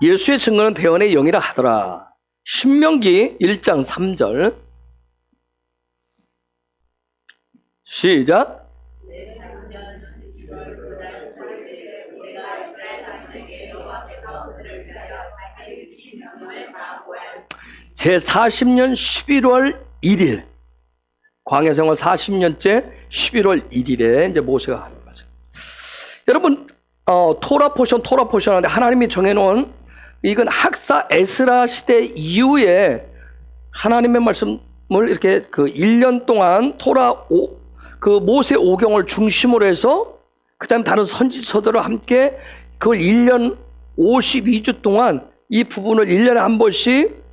예수의 증거는 대언의 영이라 하더라. 신명기 1장 3절 시작. 제40년 11월 1일 광야생활 40년째 11월 1일에 이제 모세가 하는 거죠. 여러분 토라 포션 하는데 하나님이 정해놓은 이건 학사 에스라 시대 이후에 하나님의 말씀을 이렇게 그 1년 동안 그 모세 오경을 중심으로 해서 그 다음에 다른 선지서들과 함께 그걸 1년 52주 동안 이 부분을 1년에 한 번씩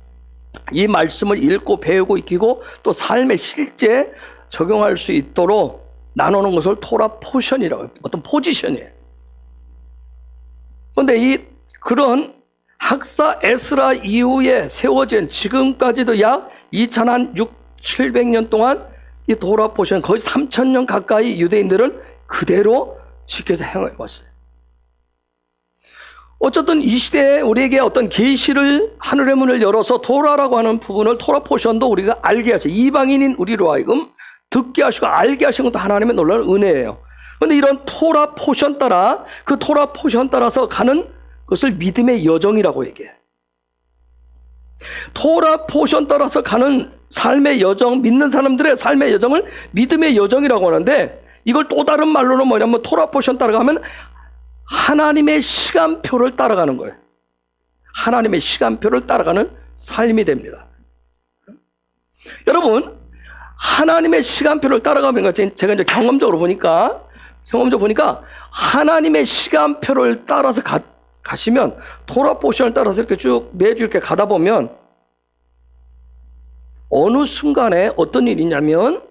이 말씀을 읽고 배우고 익히고 또 삶에 실제 적용할 수 있도록 나누는 것을 토라 포션이라고 해요. 어떤 포지션이에요. 그런데 그런 학사 에스라 이후에 세워진 지금까지도 약 2700년 동안 이 토라 포션 거의 3000년 가까이 유대인들은 그대로 지켜서 행해 왔어요. 어쨌든 이 시대에 우리에게 어떤 계시를 하늘의 문을 열어서 토라라고 하는 부분을 토라 포션도 우리가 알게 하셔. 이방인인 우리로 하여금 듣게 하시고 알게 하신 것도 하나님의 놀라운 은혜예요. 그런데 이런 토라 포션 따라 그 토라 포션 따라서 가는 것을 믿음의 여정이라고 얘기해. 토라 포션 따라서 가는 삶의 여정, 믿는 사람들의 삶의 여정을 믿음의 여정이라고 하는데 이걸 또 다른 말로는 뭐냐면 토라 포션 따라가면 하나님의 시간표를 따라가는 거예요. 하나님의 시간표를 따라가는 삶이 됩니다. 여러분, 하나님의 시간표를 따라가면 제가 이제 경험적으로 보니까 하나님의 시간표를 따라서 가시면 토라 포션을 따라서 이렇게 쭉 매주 이렇게 가다 보면 어느 순간에 어떤 일이 있냐면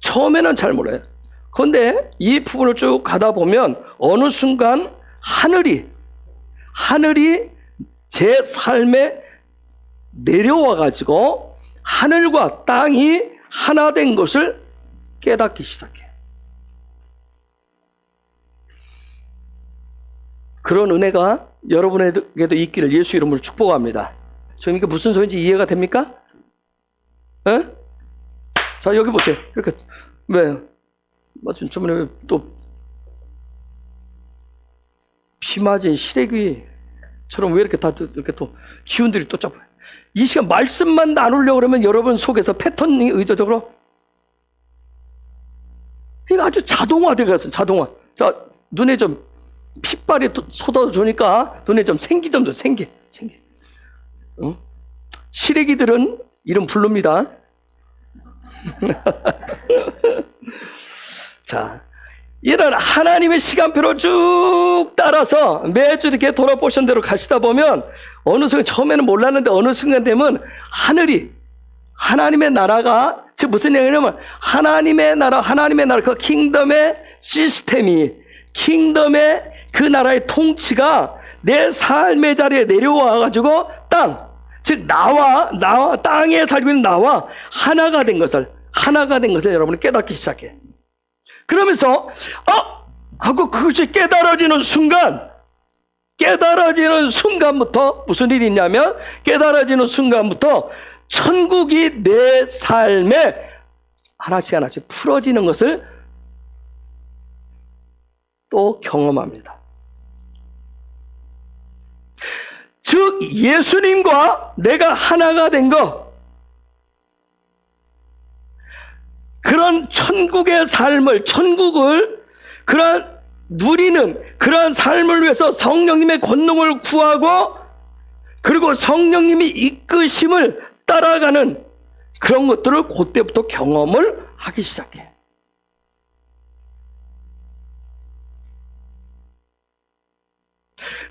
처음에는 잘 몰라요. 그런데 이 부분을 쭉 가다 보면 어느 순간 하늘이 제 삶에 내려와 가지고 하늘과 땅이 하나 된 것을 깨닫기 시작해요. 그런 은혜가 여러분에게도 있기를 예수 이름으로 축복합니다. 지금 이게 무슨 소리인지 이해가 됩니까? 에? 자, 여기 보세요. 이렇게 왜? 맞죠? 저번에 또 피 맞은 시래기처럼 왜 이렇게 다 이렇게 또 기운들이 또 잡아요. 이 시간 말씀만 나누려고 그러면 여러분 속에서 패턴이 의도적으로 이거 아주 자동화되어서 자동화. 자, 눈에 좀 핏발이 쏟아져주니까 눈에 좀 생기 좀 더 생기. 응? 시래기들은 이름 부릅니다. 자, 이런 하나님의 시간표를 쭉 따라서 매주 이렇게 돌아보신 대로 가시다 보면 어느 순간 처음에는 몰랐는데 어느 순간 되면 하나님의 나라가 즉 무슨 얘기냐면 하나님의 나라 그 킹덤의 시스템이 킹덤의 그 나라의 통치가 내 삶의 자리에 내려와 가지고 즉 나와 땅에 살고 있는 나와 하나가 된 것을 여러분이 깨닫기 시작해. 그러면서 하고 그것이 깨달아지는 순간부터 무슨 일이 있냐면 깨달아지는 순간부터 천국이 내 삶에 하나씩 풀어지는 것을 또 경험합니다. 즉 예수님과 내가 하나가 된 것, 그런 천국을 누리는 그런 삶을 위해서 성령님의 권능을 구하고 그리고 성령님이 이끄심을 따라가는 그런 것들을 그때부터 경험을 하기 시작해.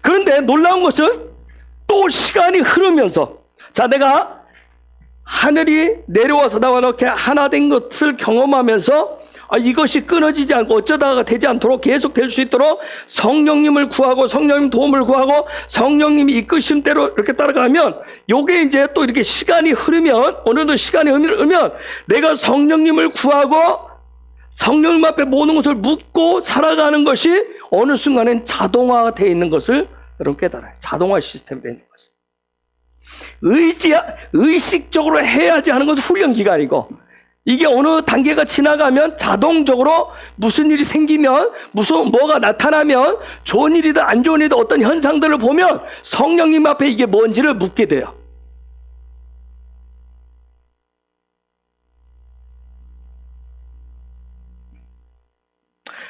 그런데 놀라운 것은 또 시간이 흐르면서 내가 하늘이 내려와서 나와 이렇게 하나 된 것을 경험하면서 이것이 끊어지지 않고 어쩌다가 되지 않도록 계속 될 수 있도록 성령님을 구하고 성령님 도움을 구하고 성령님이 이끄심대로 이렇게 따라가면 요게 이제 또 이렇게 시간이 흐르면 어느 정도 시간이 흐르면 내가 성령님을 구하고 성령님 앞에 모든 것을 묻고 살아가는 것이 어느 순간엔 자동화되어 있는 것을 여러분 깨달아요. 자동화 시스템이 되는 것이. 의식적으로 해야지 하는 것은 훈련 기간이고, 이게 어느 단계가 지나가면 자동적으로 무슨 일이 생기면, 뭐가 나타나면, 좋은 일이든 안 좋은 일이든 어떤 현상들을 보면 성령님 앞에 이게 뭔지를 묻게 돼요.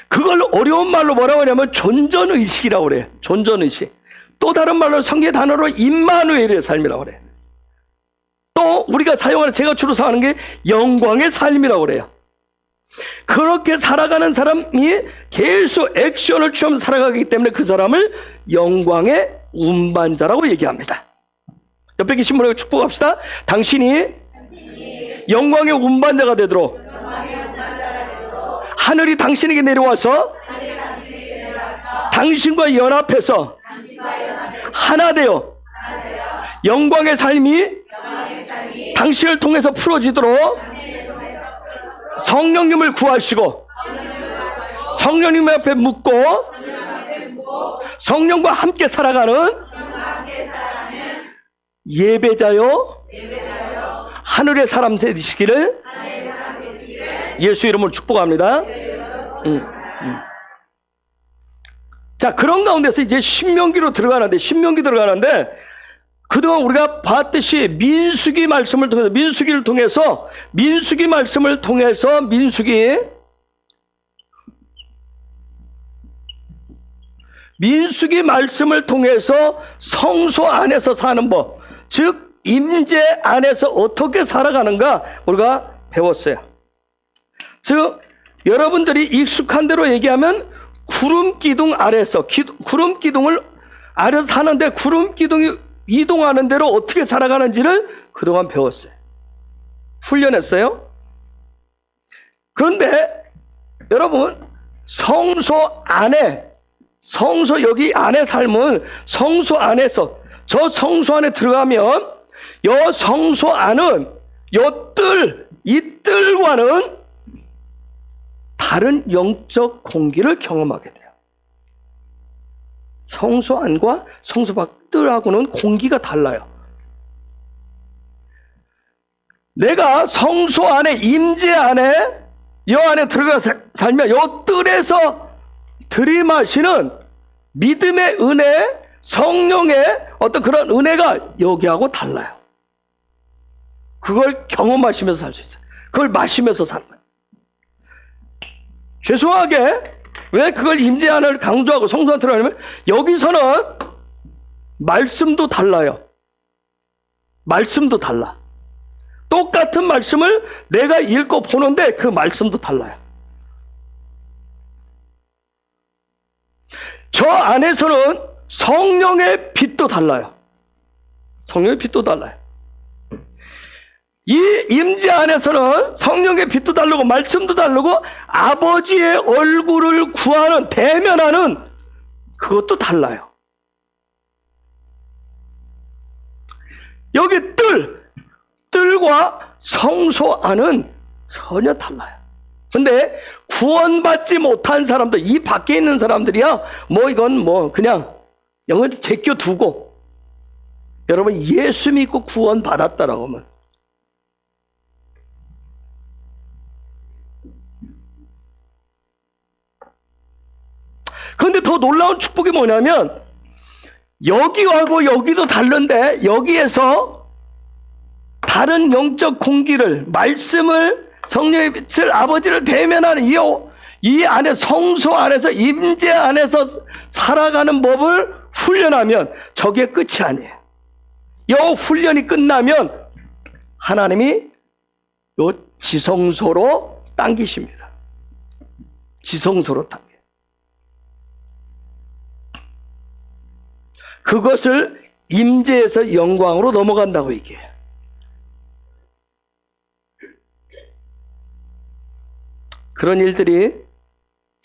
그걸 어려운 말로 뭐라고 하냐면 존전의식이라고 그래요. 존전의식. 또 다른 말로 성경 단어로 임마누엘의 삶이라고 그래요. 또 우리가 사용하는, 제가 주로 사용하는 게 영광의 삶이라고 그래요. 그렇게 살아가는 사람이 계속 액션을 취하면서 살아가기 때문에 그 사람을 영광의 운반자라고 얘기합니다. 옆에 계신 분에게 축복합시다. 당신이 영광의 운반자가 되도록 하늘이 당신에게 내려와서 당신과 연합해서 하나 되어 영광의 삶이 당신을 통해서 풀어지도록 성령님을 구하시고 성령님 앞에 묻고 성령과 함께 살아가는 예배자요 하늘의 사람 되시기를 예수 이름으로 축복합니다. 자, 그런 가운데서 이제 신명기로 들어가는데, 그동안 우리가 봤듯이 민수기 말씀을 통해서, 민수기 말씀을 통해서 성소 안에서 사는 법, 즉 임재 안에서 어떻게 살아가는가 우리가 배웠어요. 즉 여러분들이 익숙한 대로 얘기하면 구름 기둥 아래서 구름 기둥을 아래서 사는데 구름 기둥이 이동하는 대로 어떻게 살아가는지를 그동안 배웠어요. 훈련했어요. 그런데 여러분 성소 여기 안에 삶은 성소 안에서, 저 성소 안에 들어가면 요 성소 안은 이 뜰과는 다른 영적 공기를 경험하게 돼요. 성소 안과 성소 밖 뜰하고는 공기가 달라요. 내가 성소 안에, 임재 안에, 요 안에 들어가서 살면 요 뜰에서 들이마시는 믿음의 은혜, 성령의 어떤 그런 은혜가 여기하고 달라요. 그걸 경험하시면서 살 수 있어요. 그걸 마시면서 사는 거예요. 죄송하게 왜 그걸 임재안을 강조하고 성소안 들어가냐면 여기서는 말씀도 달라요. 말씀도 달라. 똑같은 말씀을 내가 읽고 보는데 그 말씀도 달라요. 저 안에서는 성령의 빛도 달라요. 성령의 빛도 달라요. 이 임재 안에서는 성령의 빛도 다르고 말씀도 다르고 아버지의 얼굴을 구하는, 대면하는 그것도 달라요. 여기 뜰과 성소 안은 전혀 달라요. 근데 구원받지 못한 사람들, 이 밖에 있는 사람들이야 이건 그냥 영을 제껴두고 여러분 예수 믿고 구원받았다라고 하면, 그런데 더 놀라운 축복이 뭐냐면 여기하고 여기도 다른데 여기에서 다른 영적 공기를, 말씀을, 성령의 빛을, 아버지를 대면하는 이 안에 성소 안에서, 임재 안에서 살아가는 법을 훈련하면 저게 끝이 아니에요. 이 훈련이 끝나면 하나님이 요 지성소로 당기십니다. 지성소로 당겨. 그것을 임재에서 영광으로 넘어간다고 얘기해요. 그런 일들이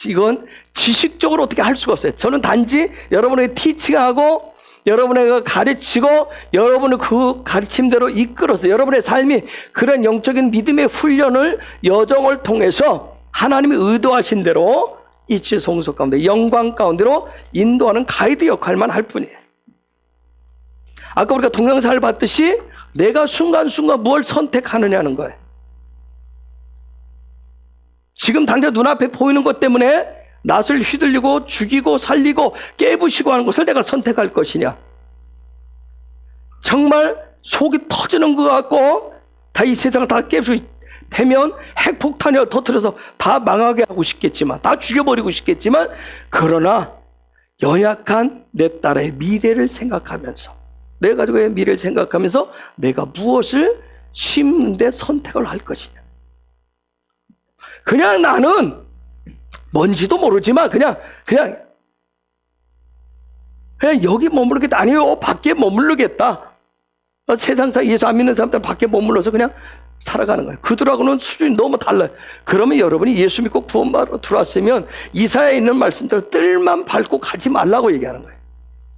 이건 지식적으로 어떻게 할 수가 없어요. 저는 단지 여러분에게 티칭하고 여러분에게 가르치고 여러분을 그 가르침대로 이끌어서 여러분의 삶이 그런 영적인 믿음의 훈련을, 여정을 통해서 하나님이 의도하신 대로 이 지성소 가운데, 영광 가운데로 인도하는 가이드 역할만 할 뿐이에요. 아까 우리가 동영상을 봤듯이 내가 순간순간 무엇을 선택하느냐는 거예요. 지금 당장 눈앞에 보이는 것 때문에 낯을 휘둘리고 죽이고 살리고 깨부시고 하는 것을 내가 선택할 것이냐. 정말 속이 터지는 것 같고 다 이 세상을 다 깨부시고 되면 핵폭탄이 터뜨려서 다 망하게 하고 싶겠지만, 다 죽여버리고 싶겠지만, 그러나 연약한 내 딸의 미래를 생각하면서, 내 가족의 미래를 생각하면서 내가 무엇을 심는데 선택을 할 것이냐. 그냥 나는 뭔지도 모르지만 그냥 여기 머무르겠다. 아니요, 밖에 머무르겠다. 세상상 예수 안 믿는 사람들 밖에 머물러서 그냥 살아가는 거예요. 그들하고는 수준이 너무 달라요. 그러면 여러분이 예수 믿고 구원받으러 들어왔으면 이사야에 있는 말씀대로 뜰만 밟고 가지 말라고 얘기하는 거예요.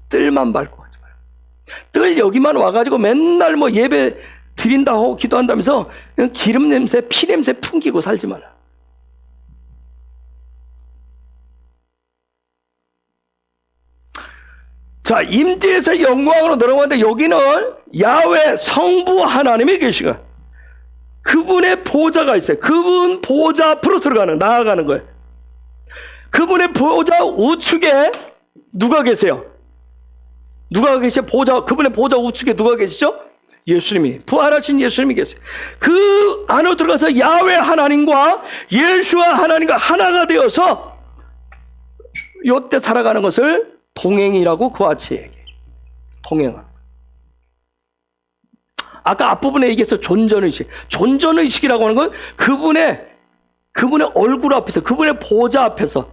뜰만 밟고 가지 말고. 뜰 여기만 와가지고 맨날 뭐 예배 드린다고 기도한다면서 기름 냄새, 피 냄새 풍기고 살지 마라. 자, 임재에서 영광으로 들어가는데 여기는 야훼 성부 하나님이 계시고 그분의 보좌가 있어요. 그분 보좌 앞으로 나아가는 거예요. 그분의 보좌 우측에 누가 계세요? 누가 계세요? 그분의 보좌 우측에 누가 계시죠? 예수님이, 부활하신 예수님이 계세요. 그 안으로 들어가서 야훼 하나님과 예수와 하나님과 하나가 되어서 요때 살아가는 것을 동행이라고 그와 같이 얘기해요. 동행은. 아까 앞부분에 얘기해서 존전의식. 존전의식이라고 하는 건 그분의 얼굴 앞에서, 그분의 보좌 앞에서.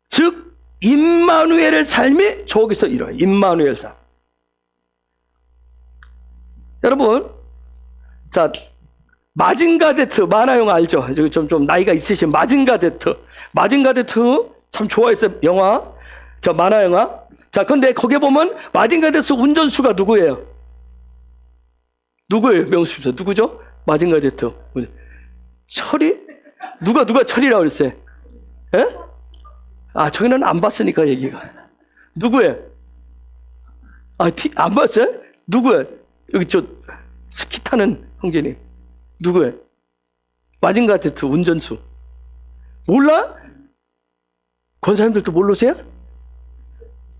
즉, 임마누엘의 삶이 저기서 이뤄요. 임마누엘 삶. 여러분, 자, 마징가데트, 만화 영화 알죠? 좀 나이가 있으신 마징가데트. 마징가데트 참 좋아했어요. 영화. 저 만화 영화. 자, 근데 거기에 보면 마징가데트 운전수가 누구예요? 누구예요? 명수님께서 누구죠? 마징가데트. 철이? 누가 철이라고 그랬어요? 예? 아, 저기는 안 봤으니까 얘기가. 누구예요? 아, 안 봤어요? 누구예요? 여기 저 스키 타는 형제님. 누구예요? 마징가데트 운전수. 몰라? 권사님들도 모르세요?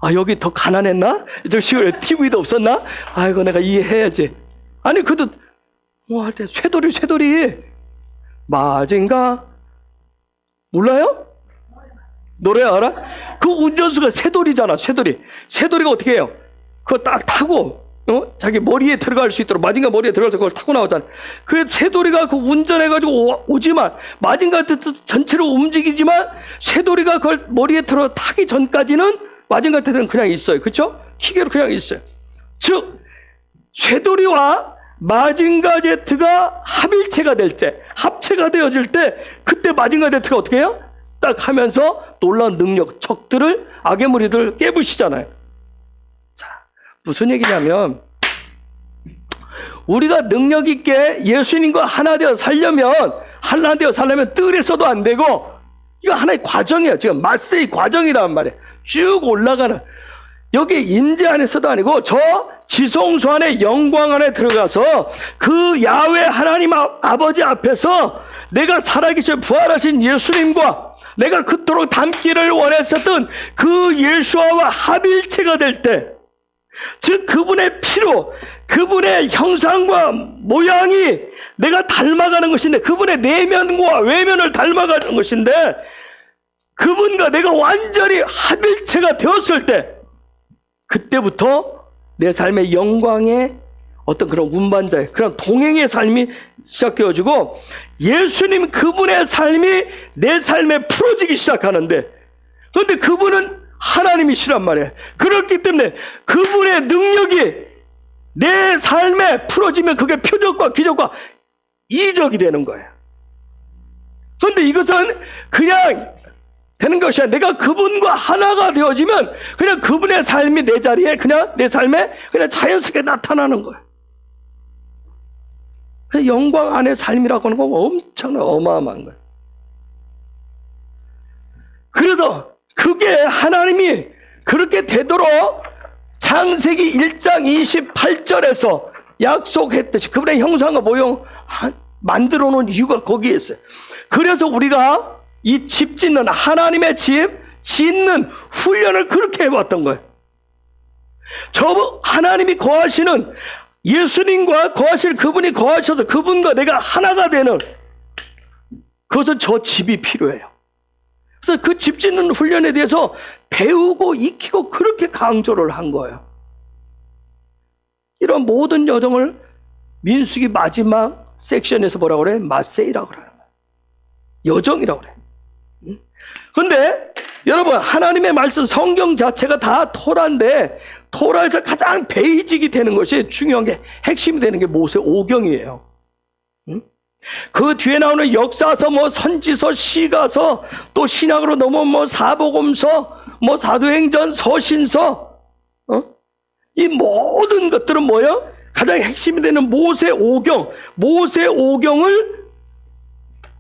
아, 여기 더 가난했나? 저 시골에 TV도 없었나? 아이고, 내가 이해해야지. 아니, 그래도 뭐 할 때 쇠돌이 마징가 몰라요? 노래 알아? 그 운전수가 쇠돌이잖아. 쇠돌이가 어떻게 해요? 그거 딱 타고 자기 머리에 들어갈 수 있도록, 마징가 머리에 들어가서 그걸 타고 나오잖아. 그 쇠돌이가 그 운전해가지고 오지만, 마징가 전체로 움직이지만, 쇠돌이가 그걸 머리에 들어 타기 전까지는 마징가 테는 그냥 있어요. 그렇죠? 기계로 그냥 있어요. 즉, 쇠돌이와 마징가 제트가 합일체가 될 때, 합체가 되어질 때, 그때 마징가 제트가 어떻게 해요? 딱 하면서 놀라운 능력, 적들을, 악의 무리들을 깨부시잖아요. 자, 무슨 얘기냐면, 우리가 능력 있게 예수님과 하나 되어 살려면 뜰에서도 안 되고, 이거 하나의 과정이에요. 지금 마세의 과정이란 말이에요. 쭉 올라가는. 여기 임재 안에서도 아니고 저 지성소 안에, 영광 안에 들어가서 그 야훼 하나님 아버지 앞에서 내가 살아계신 부활하신 예수님과 내가 그토록 닮기를 원했었던 그 예수와 합일체가 될 때, 즉 그분의 피로, 그분의 형상과 모양이 내가 닮아가는 것인데, 그분의 내면과 외면을 닮아가는 것인데, 그분과 내가 완전히 합일체가 되었을 때, 그때부터 내 삶의 영광의 어떤 그런 운반자의, 그런 동행의 삶이 시작되어지고, 예수님 그분의 삶이 내 삶에 풀어지기 시작하는데, 그런데 그분은 하나님이시란 말이에요. 그렇기 때문에 그분의 능력이 내 삶에 풀어지면 그게 표적과 기적과 이적이 되는 거예요. 그런데 이것은 그냥 되는 것이 아니라 내가 그분과 하나가 되어지면 그냥 그분의 삶이 내 자리에, 그냥 내 삶에 그냥 자연스럽게 나타나는 거예요. 영광 안의 삶이라고 하는 건 엄청나게 어마어마한 거예요. 그래서 그게 하나님이 그렇게 되도록 창세기 1장 28절에서 약속했듯이 그분의 형상과 모형 만들어 놓은 이유가 거기에 있어요. 그래서 우리가 이 집 짓는, 하나님의 집 짓는 훈련을 그렇게 해왔던 거예요. 저 하나님이 거하시는, 예수님과 거하실 그분이 거하셔서 그분과 내가 하나가 되는, 그것은 저 집이 필요해요. 그래서 그 집 짓는 훈련에 대해서 배우고 익히고 그렇게 강조를 한 거예요. 이런 모든 여정을 민수기 마지막 섹션에서 뭐라고 그래? 마세이라고 그래요. 여정이라고 그래. 근데 여러분, 하나님의 말씀, 성경 자체가 다 토라인데, 토라에서 가장 베이직이 되는 것이, 중요한 게, 핵심이 되는 게 모세 오경이에요. 그 뒤에 나오는 역사서, 뭐 선지서, 시가서, 또 신약으로 넘어오면 뭐 사복음서, 뭐 사도행전, 서신서, 이 모든 것들은 뭐예요? 가장 핵심이 되는 모세 오경, 모세 오경을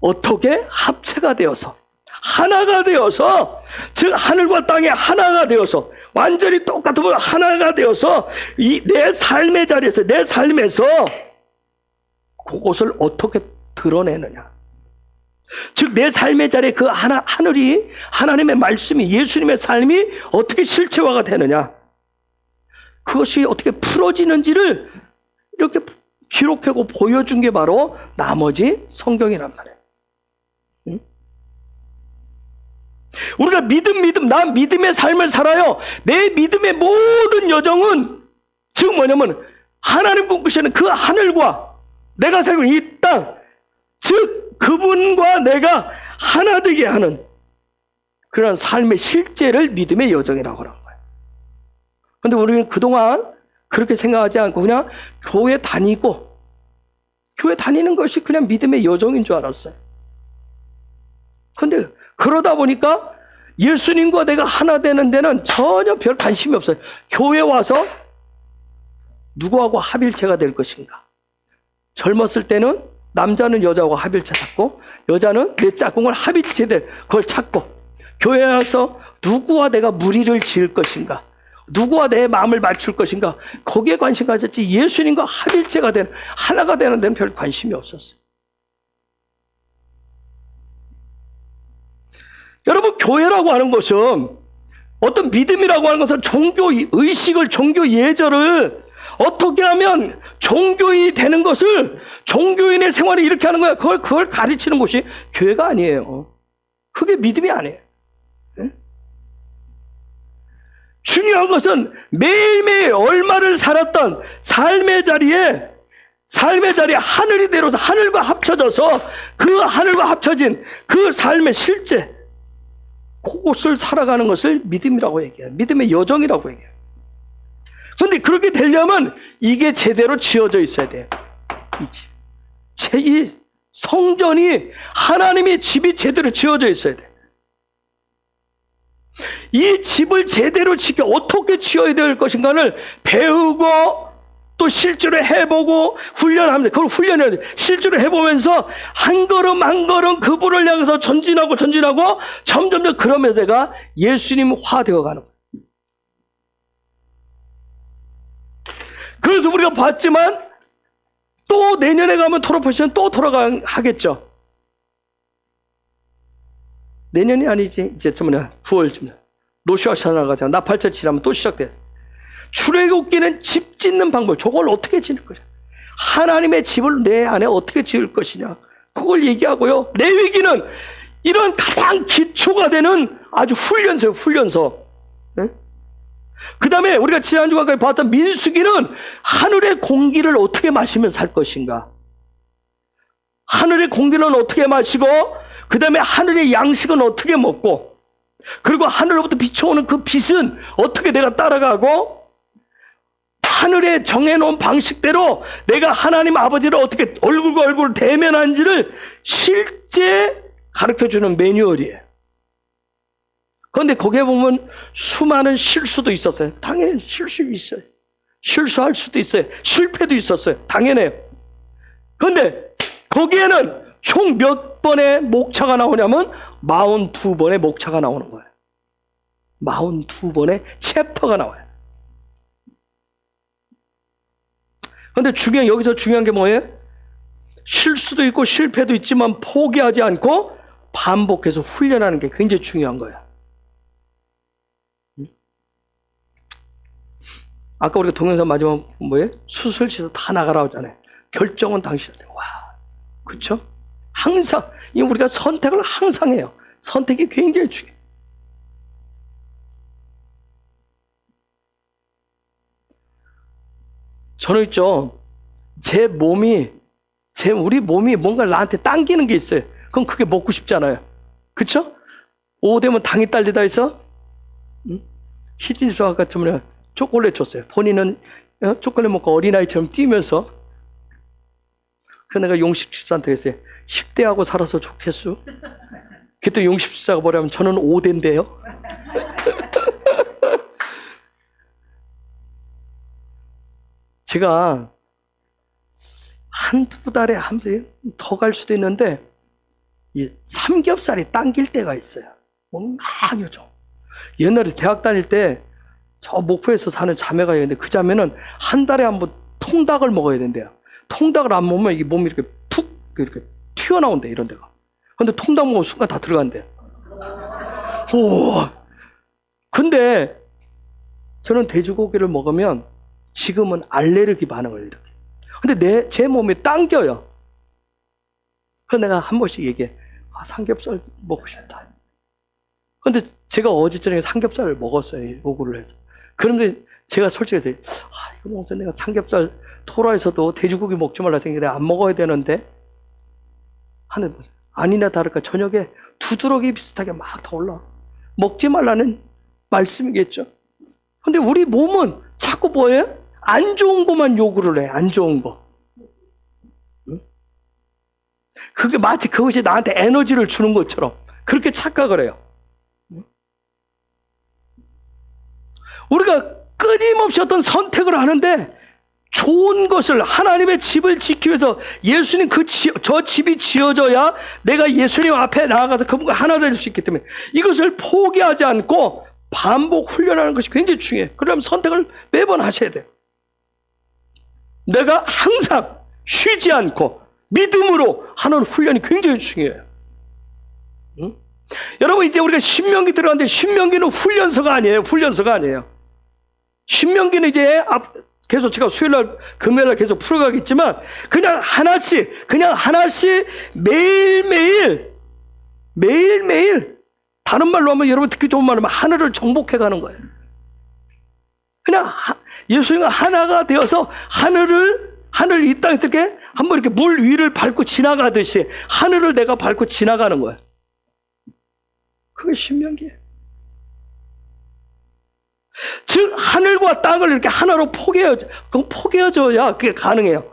어떻게 합체가 되어서, 하나가 되어서, 즉 하늘과 땅이 하나가 되어서, 완전히 똑같은 걸 하나가 되어서 이 내 삶의 자리에서, 내 삶에서 그것을 어떻게 드러내느냐. 즉 내 삶의 자리에 그 하늘이, 하나님의 말씀이, 예수님의 삶이 어떻게 실체화가 되느냐, 그것이 어떻게 풀어지는지를 이렇게 기록하고 보여준 게 바로 나머지 성경이란 말이에요. 우리가 난 믿음의 삶을 살아요. 내 믿음의 모든 여정은 즉 뭐냐면 하나님 꿈꾸시는 그 하늘과 내가 살고 있는 이 땅, 즉 그분과 내가 하나 되게 하는 그런 삶의 실제를 믿음의 여정이라고 하는 거예요. 그런데 우리는 그동안 그렇게 생각하지 않고 그냥 교회 다니고, 교회 다니는 것이 그냥 믿음의 여정인 줄 알았어요. 그런데 그러다 보니까 예수님과 내가 하나 되는 데는 전혀 별 관심이 없어요. 교회 와서 누구하고 합일체가 될 것인가. 젊었을 때는 남자는 여자하고 합일체 찾고, 여자는 내 짝꿍을 합일체 될 그걸 찾고, 교회 와서 누구와 내가 무리를 지을 것인가, 누구와 내 마음을 맞출 것인가, 거기에 관심 가졌지 예수님과 합일체가 되는, 하나가 되는 데는 별 관심이 없었어요. 여러분, 교회라고 하는 것은, 어떤 믿음이라고 하는 것은 종교 의식을, 종교 예절을 어떻게 하면 종교인이 되는 것을, 종교인의 생활을 이렇게 하는 거야, 그걸 가르치는 곳이 교회가 아니에요. 그게 믿음이 아니에요. 네? 중요한 것은 매일매일 얼마를 살았던 삶의 자리에 하늘이 내려서 하늘과 합쳐져서 그 하늘과 합쳐진 그 삶의 실제, 그것을 살아가는 것을 믿음이라고 얘기해요. 믿음의 여정이라고 얘기해요. 그런데 그렇게 되려면 이게 제대로 지어져 있어야 돼요. 이 성전이, 하나님의 집이 제대로 지어져 있어야 돼요. 이 집을 제대로 지켜 어떻게 지어야 될 것인가를 배우고 또 실제로 해보고 훈련합니다. 그걸 훈련해야 돼요. 실제로 해보면서 한 걸음 한 걸음 그분을 향해서 전진하고 점점점 그러면서 내가 예수님화 되어가는 거예요. 그래서 우리가 봤지만 또 내년에 가면 토라포션 또 하겠죠. 내년이 아니지, 이제 9월쯤 노쇼아샤나 가자, 나팔절 지나면 또 시작돼. 출애굽기는 집 짓는 방법, 저걸 어떻게 짓는 거냐, 하나님의 집을 내 안에 어떻게 지을 것이냐, 그걸 얘기하고요. 레위기는 이런 가장 기초가 되는 아주 훈련소. 네? 그 다음에 우리가 지난주까지 봤던 민수기는 하늘의 공기를 어떻게 마시며 살 것인가, 하늘의 공기는 어떻게 마시고, 그 다음에 하늘의 양식은 어떻게 먹고, 그리고 하늘로부터 비춰오는 그 빛은 어떻게 내가 따라가고, 하늘에 정해놓은 방식대로 내가 하나님 아버지를 어떻게 얼굴과 얼굴을 대면하는지를 실제 가르쳐주는 매뉴얼이에요. 그런데 거기에 보면 수많은 실수도 있었어요. 당연히 실수 있어요. 실수할 수도 있어요. 실패도 있었어요. 당연해요. 그런데 거기에는 총 몇 번의 목차가 나오냐면 42번의 목차가 나오는 거예요. 42번의 챕터가 나와요. 근데 여기서 중요한 게 뭐예요? 실수도 있고 실패도 있지만 포기하지 않고 반복해서 훈련하는 게 굉장히 중요한 거야. 아까 우리가 동영상 마지막 뭐예요? 수술실에서 다 나가라 하잖아요. 결정은 당신한테. 와, 그렇죠? 항상 우리가 선택을 항상 해요. 선택이 굉장히 중요해요. 저는 있죠. 우리 몸이 뭔가 나한테 당기는 게 있어요. 그럼 그게 먹고 싶잖아요. 그쵸? 오후 되면 당이 딸리다 해서, 희진수와 같으면 초콜릿 줬어요. 본인은 초콜릿 먹고 어린아이처럼 뛰면서. 그 내가 용십집사한테 했어요. 10대하고 살아서 좋겠수? 그때 용십집사가 뭐냐면 저는 5대인데요. 제가 한두 달에 한 번 더 갈 수도 있는데 이 삼겹살이 당길 때가 있어요. 막 요즘. 옛날에 대학 다닐 때 저 목포에서 사는 자매가 있는데 그 자매는 한 달에 한 번 통닭을 먹어야 된대요. 통닭을 안 먹으면 이 몸이 이렇게 푹 이렇게 튀어나온대, 이런 데가. 근데 통닭 먹으면 순간 다 들어간대. 오. 근데 저는 돼지고기를 먹으면 지금은 알레르기 반응을 일으켜. 근데 제 몸이 당겨요. 그래서 내가 한 번씩 얘기해. 삼겹살 먹고 싶다. 근데 제가 어제 저녁에 삼겹살을 먹었어요. 요구를 해서. 그런데 제가 솔직히 해서 이거 먹어서 내가 삼겹살 토라에서도 돼지고기 먹지 말라 생각해. 내가 안 먹어야 되는데 하는 거죠. 아니나 다를까 저녁에 두드러기 비슷하게 막 다 올라. 먹지 말라는 말씀이겠죠. 근데 우리 몸은 자꾸 뭐예요? 안 좋은 것만 요구를 해. 안 좋은 거. 그게 마치 그것이 나한테 에너지를 주는 것처럼 그렇게 착각을 해요. 우리가 끊임없이 어떤 선택을 하는데 좋은 것을, 하나님의 집을 지키기 위해서 예수님 저 집이 지어져야 내가 예수님 앞에 나아가서 그분과 하나 될 수 있기 때문에 이것을 포기하지 않고 반복 훈련하는 것이 굉장히 중요해요. 그러면 선택을 매번 하셔야 돼요. 내가 항상 쉬지 않고 믿음으로 하는 훈련이 굉장히 중요해요. 응? 여러분, 이제 우리가 신명기 들어갔는데 신명기는 훈련서가 아니에요. 훈련서가 아니에요. 신명기는 이제 계속 제가 수요일날 금요일날 계속 풀어가겠지만 그냥 하나씩 매일매일 다른 말로 하면, 여러분 듣기 좋은 말로 하면 하늘을 정복해 가는 거예요. 그냥 예수님과 하나가 되어서 하늘 이 땅에 이렇게 한번 이렇게 물 위를 밟고 지나가듯이 하늘을 내가 밟고 지나가는 거예요. 그게 신명기예요. 즉 하늘과 땅을 이렇게 하나로 포개어줘야 그게 가능해요.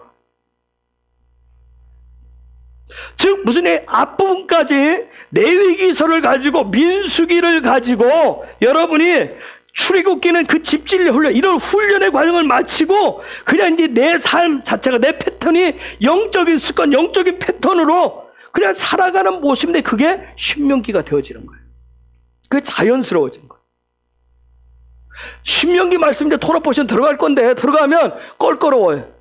즉 무슨 앞부분까지 레위기서를 가지고 민수기를 가지고 여러분이 출애굽기는 그 집진리 훈련, 이런 훈련의 과정을 마치고 그냥 이제 내 삶 자체가, 내 패턴이 영적인 습관, 영적인 패턴으로 그냥 살아가는 모습인데 그게 신명기가 되어지는 거예요. 그게 자연스러워진 거예요. 신명기 말씀 이제 토라 포션 들어갈 건데 들어가면 껄끄러워요.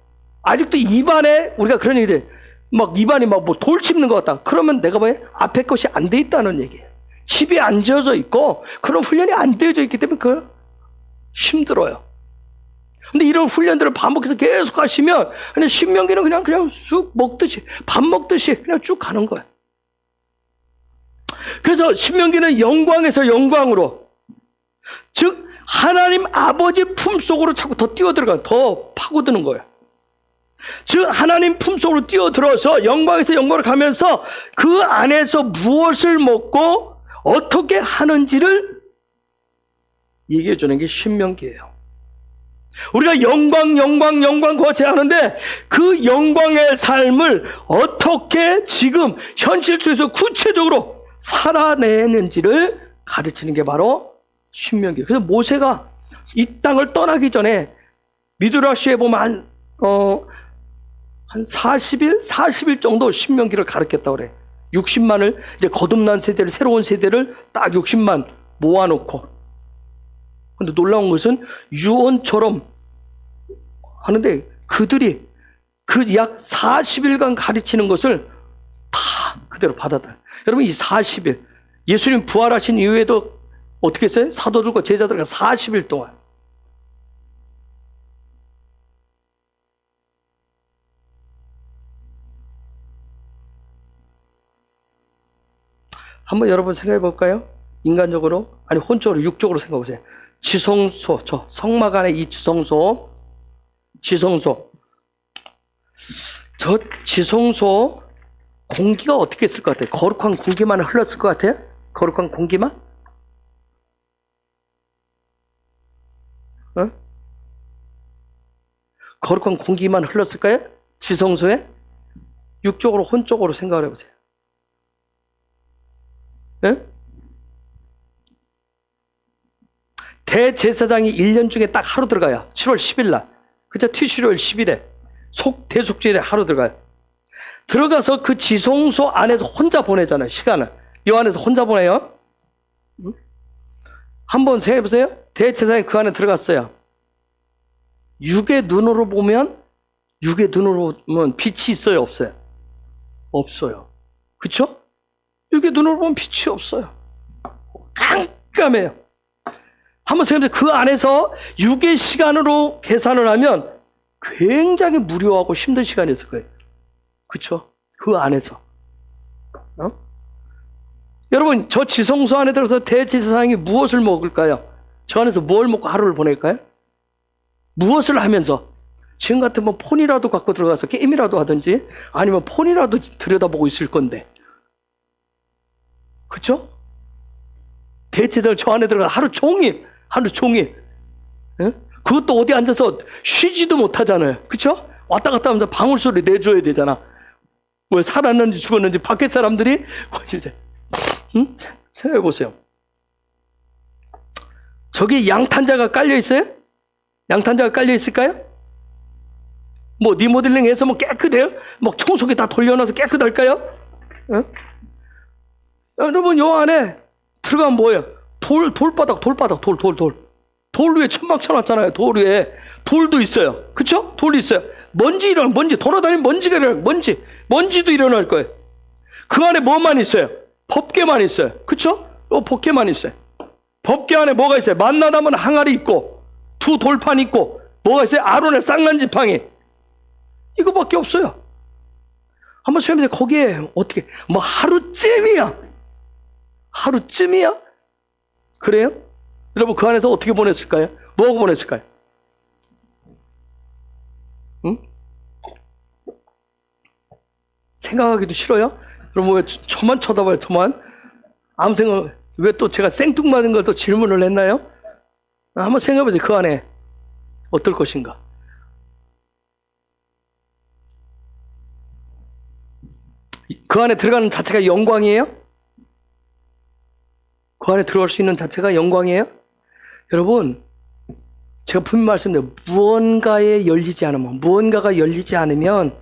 아직도 입안에 우리가 그런 얘기들 막 입안이 막 뭐 돌 씹는 것 같다. 그러면 내가 뭐예요? 앞에 것이 안 돼 있다는 얘기예요. 칩이 안 지어져 있고 그런 훈련이 안 되어져 있기 때문에 그 힘들어요. 근데 이런 훈련들을 반복해서 계속 하시면 그냥 신명기는 그냥 쑥 먹듯이 밥 먹듯이 그냥 쭉 가는 거예요. 그래서 신명기는 영광에서 영광으로, 즉 하나님 아버지 품속으로 자꾸 더 뛰어들어가, 더 파고드는 거예요. 즉 하나님 품속으로 뛰어들어서 영광에서 영광으로 가면서 그 안에서 무엇을 먹고 어떻게 하는지를 얘기해 주는 게 신명기예요. 우리가 영광 거치 하는데 그 영광의 삶을 어떻게 지금 현실 속에서 구체적으로 살아내는지를 가르치는 게 바로 신명기예요. 그래서 모세가 이 땅을 떠나기 전에 미드라시에 보면 한 40일 정도 신명기를 가르쳤다고 그래. 60만을 이제 거듭난 세대를, 새로운 세대를 딱 60만 모아놓고. 근데 놀라운 것은 유언처럼 하는데 그들이 그 약 40일간 가르치는 것을 다 그대로 받았다. 여러분, 이 40일, 예수님 부활하신 이후에도 어떻게 했어요? 사도들과 제자들과 40일 동안. 한번 여러분 생각해 볼까요? 인간적으로, 아니 혼적으로, 육적으로 생각해 보세요. 지성소, 저 성막 안에 이 지성소, 저 지성소 공기가 어떻게 있을 것 같아요? 거룩한 공기만 흘렀을 것 같아요? 거룩한 공기만? 어? 거룩한 공기만 흘렀을까요? 지성소에? 육적으로, 혼적으로 생각을 해보세요. 예? 대제사장이 1년 중에 딱 하루 들어가요. 7월 10일 날. 그죠? 티슈월 10일에. 대속죄일에 하루 들어가요. 들어가서 그 지성소 안에서 혼자 보내잖아요. 시간을. 이 안에서 혼자 보내요. 한번 생각해보세요. 대제사장이 그 안에 들어갔어요. 육의 눈으로 보면 빛이 있어요? 없어요? 없어요. 그쵸? 육의 눈으로 보면 빛이 없어요. 깜깜해요. 한번 생각해보세요. 그 안에서 육의 시간으로 계산을 하면 굉장히 무료하고 힘든 시간이었을 거예요. 그쵸? 그 안에서. 여러분, 저 지성소 안에 들어서 대제사장이 무엇을 먹을까요? 저 안에서 뭘 먹고 하루를 보낼까요? 무엇을 하면서? 지금 같으면 폰이라도 갖고 들어가서 게임이라도 하든지 아니면 폰이라도 들여다보고 있을 건데. 그쵸? 대제사장 저 안에 들어가 하루 종일. 예? 그것도 어디 앉아서 쉬지도 못하잖아요. 그쵸? 왔다 갔다 하면서 방울소리 내줘야 되잖아. 왜 살았는지 죽었는지 밖에 사람들이 생각해보세요. 저기 양탄자가 깔려 있어요? 양탄자가 깔려 있을까요? 뭐 리모델링해서 뭐 깨끗해요? 뭐 청소기 다 돌려놔서 깨끗할까요? 어? 여러분, 요 안에 들어가면 뭐예요? 돌바닥. 돌 위에 천막 쳐놨잖아요. 돌 위에 돌도 있어요. 그쵸? 돌도 있어요. 먼지 돌아다니는 먼지가 일어나요. 먼지도 일어날 거예요. 그 안에 뭐만 있어요? 법궤만 있어요. 그쵸? 법궤만 있어요. 법궤 안에 뭐가 있어요? 만나다면 항아리 있고, 두 돌판 있고, 뭐가 있어요? 아론의 쌍난지팡이. 이거밖에 없어요. 한번 생각해보세요. 거기에 어떻게, 뭐 하루쯤이야. 그래요? 여러분, 그 안에서 어떻게 보냈을까요? 뭐하고 보냈을까요? 응? 생각하기도 싫어요? 여러분, 왜 저만 쳐다봐요, 저만? 아무 생각, 왜 또 제가 생뚱맞은 걸 또 질문을 했나요? 한번 생각해보세요. 그 안에 어떨 것인가? 그 안에 들어가는 자체가 영광이에요? 그 안에 들어갈 수 있는 자체가 영광이에요? 여러분, 제가 분명히 말씀드려요. 무언가가 열리지 않으면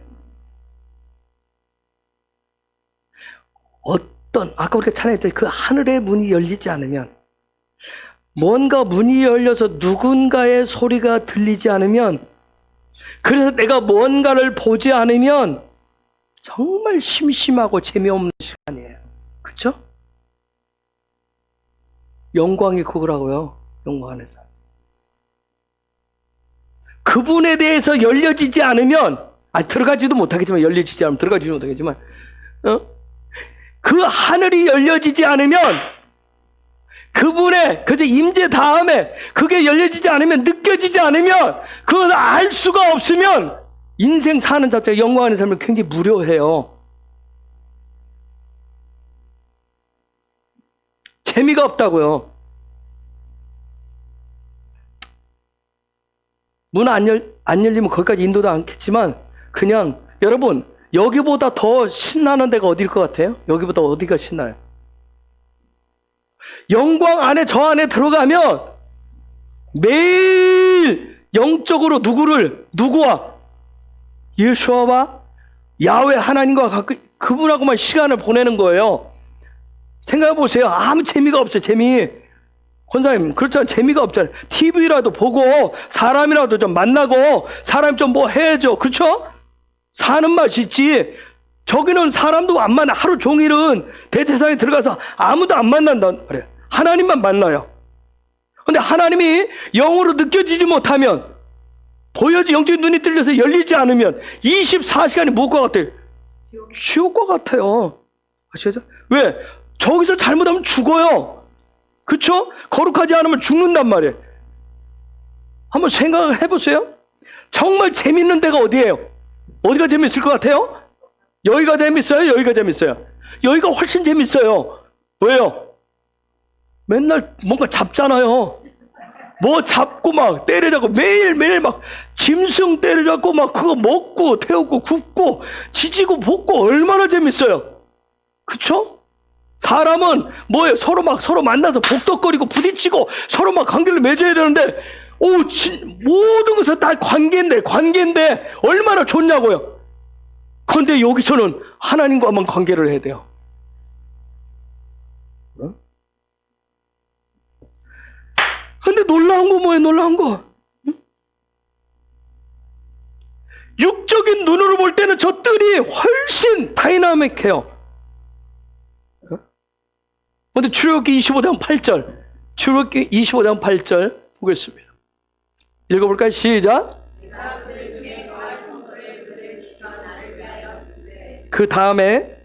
아까 우리가 찬양했던 그 하늘의 문이 열리지 않으면, 뭔가 문이 열려서 누군가의 소리가 들리지 않으면, 그래서 내가 뭔가를 보지 않으면 정말 심심하고 재미없는 시간이에요. 그렇죠? 영광이 그거라고요. 영광 안에서. 그분에 대해서 열려지지 않으면, 들어가지도 못하겠지만, 열려지지 않으면 들어가지도 못하겠지만, 그 하늘이 열려지지 않으면, 그분의 그저 임재 다음에 그게 열려지지 않으면, 느껴지지 않으면, 그것을 알 수가 없으면 인생 사는 자체가, 영광 안에 살면 굉장히 무료해요. 재미가 없다고요. 문 안 열리면 거기까지 인도도 않겠지만, 그냥 여러분, 여기보다 더 신나는 데가 어딜 것 같아요? 여기보다 어디가 신나요? 영광 안에, 저 안에 들어가면 매일 영적으로 누구와? 예수와 야훼 하나님과 그분하고만 시간을 보내는 거예요. 생각해 보세요. 아무 재미가 없어요. 권사님, 그렇잖아요. 재미가 없잖아요. TV라도 보고, 사람이라도 좀 만나고, 사람 좀 뭐 해야죠. 그렇죠? 사는 맛이 있지. 저기는 사람도 안 만나. 하루 종일은 대제사장에 들어가서 아무도 안 만난단 말이에요. 하나님만 만나요. 근데 하나님이 영으로 느껴지지 못하면, 보여지 영적인 눈이 뚫려서 열리지 않으면 24시간이 무엇 것 같아요? 지옥과 같아요. 아시죠? 왜? 저기서 잘못하면 죽어요. 그쵸? 거룩하지 않으면 죽는단 말이에요. 한번 생각해 보세요. 정말 재밌는 데가 어디예요? 어디가 재밌을 것 같아요? 여기가 재밌어요? 여기가 재밌어요? 여기가 훨씬 재밌어요. 왜요? 맨날 뭔가 잡잖아요. 뭐 잡고 막 때려잡고 매일매일 막 짐승 때려잡고 막 그거 먹고 태우고 굽고 지지고 볶고 얼마나 재밌어요. 그쵸? 사람은 뭐예요? 서로 만나서 복덕거리고 부딪히고 서로 막 관계를 맺어야 되는데 모든 것은 다 관계인데 얼마나 좋냐고요. 그런데 여기서는 하나님과만 관계를 해야 돼요. 근데 놀라운 거 뭐예요? 놀라운 거. 육적인 눈으로 볼 때는 저 뜰이 훨씬 다이나믹해요. 근데 출애굽기 25장 8절. 출애굽기 25장 8절 보겠습니다. 읽어볼까요? 시작. 그 다음에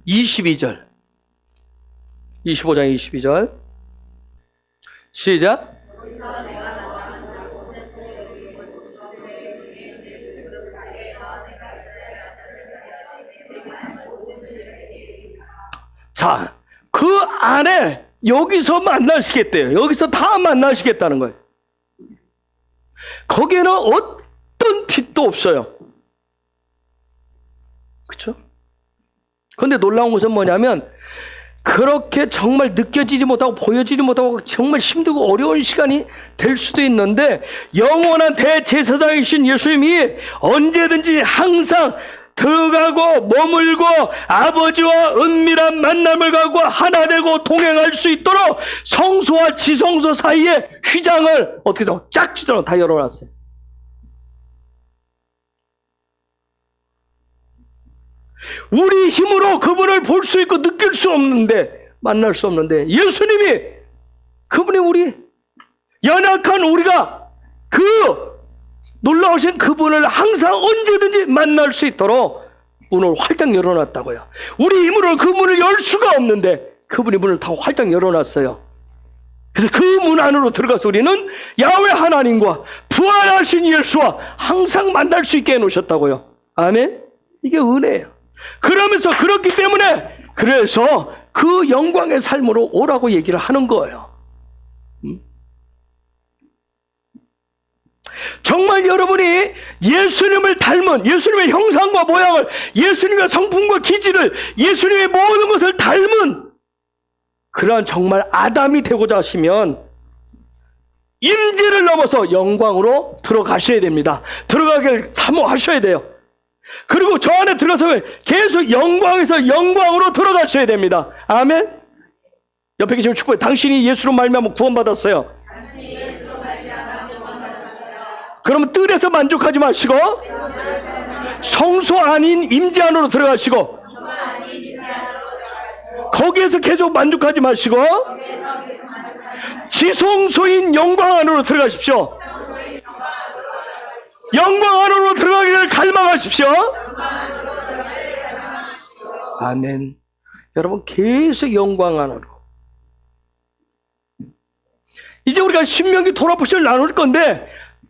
22절. 25장 22절. 시작. 자, 그 안에 여기서 만나시겠대요. 여기서 다 만나시겠다는 거예요. 거기에는 어떤 빛도 없어요. 그렇죠? 그런데 놀라운 것은 뭐냐면 그렇게 정말 느껴지지 못하고 보여지지 못하고 정말 힘들고 어려운 시간이 될 수도 있는데 영원한 대제사장이신 예수님이 언제든지 항상 들어가고 머물고 아버지와 은밀한 만남을 가고 하나 되고 동행할 수 있도록 성소와 지성소 사이에 휘장을 어떻게 짝지처럼 다 열어놨어요. 우리 힘으로 그분을 볼 수 있고 느낄 수 없는데, 만날 수 없는데 예수님이, 그분이 우리 연약한 우리가 그 놀라우신 그분을 항상 언제든지 만날 수 있도록 문을 활짝 열어놨다고요. 우리 힘으로 그 문을 열 수가 없는데 그분이 문을 다 활짝 열어놨어요. 그래서 그 문 안으로 들어가서 우리는 야훼 하나님과 부활하신 예수와 항상 만날 수 있게 해놓으셨다고요. 아멘? 이게 은혜예요. 그러면서 그렇기 때문에 그래서 그 영광의 삶으로 오라고 얘기를 하는 거예요. 정말 여러분이 예수님을 닮은, 예수님의 형상과 모양을, 예수님의 성품과 기질을, 예수님의 모든 것을 닮은 그러한 정말 아담이 되고자 하시면 임재를 넘어서 영광으로 들어가셔야 됩니다. 들어가길 사모하셔야 돼요. 그리고 저 안에 들어가서 계속 영광에서 영광으로 들어가셔야 됩니다. 아멘. 옆에 계시면 축복해. 당신이 예수로 말미암아 구원받았어요. 그러면 뜰에서 만족하지 마시고 성소 아닌 임재 안으로 들어가시고 거기에서 계속 만족하지 마시고 지성소인 영광 안으로 들어가십시오. 영광 안으로 들어가기를 갈망하십시오. 아멘. 여러분 계속 영광 안으로. 이제 우리가 신명기 토라포션을 나눌 건데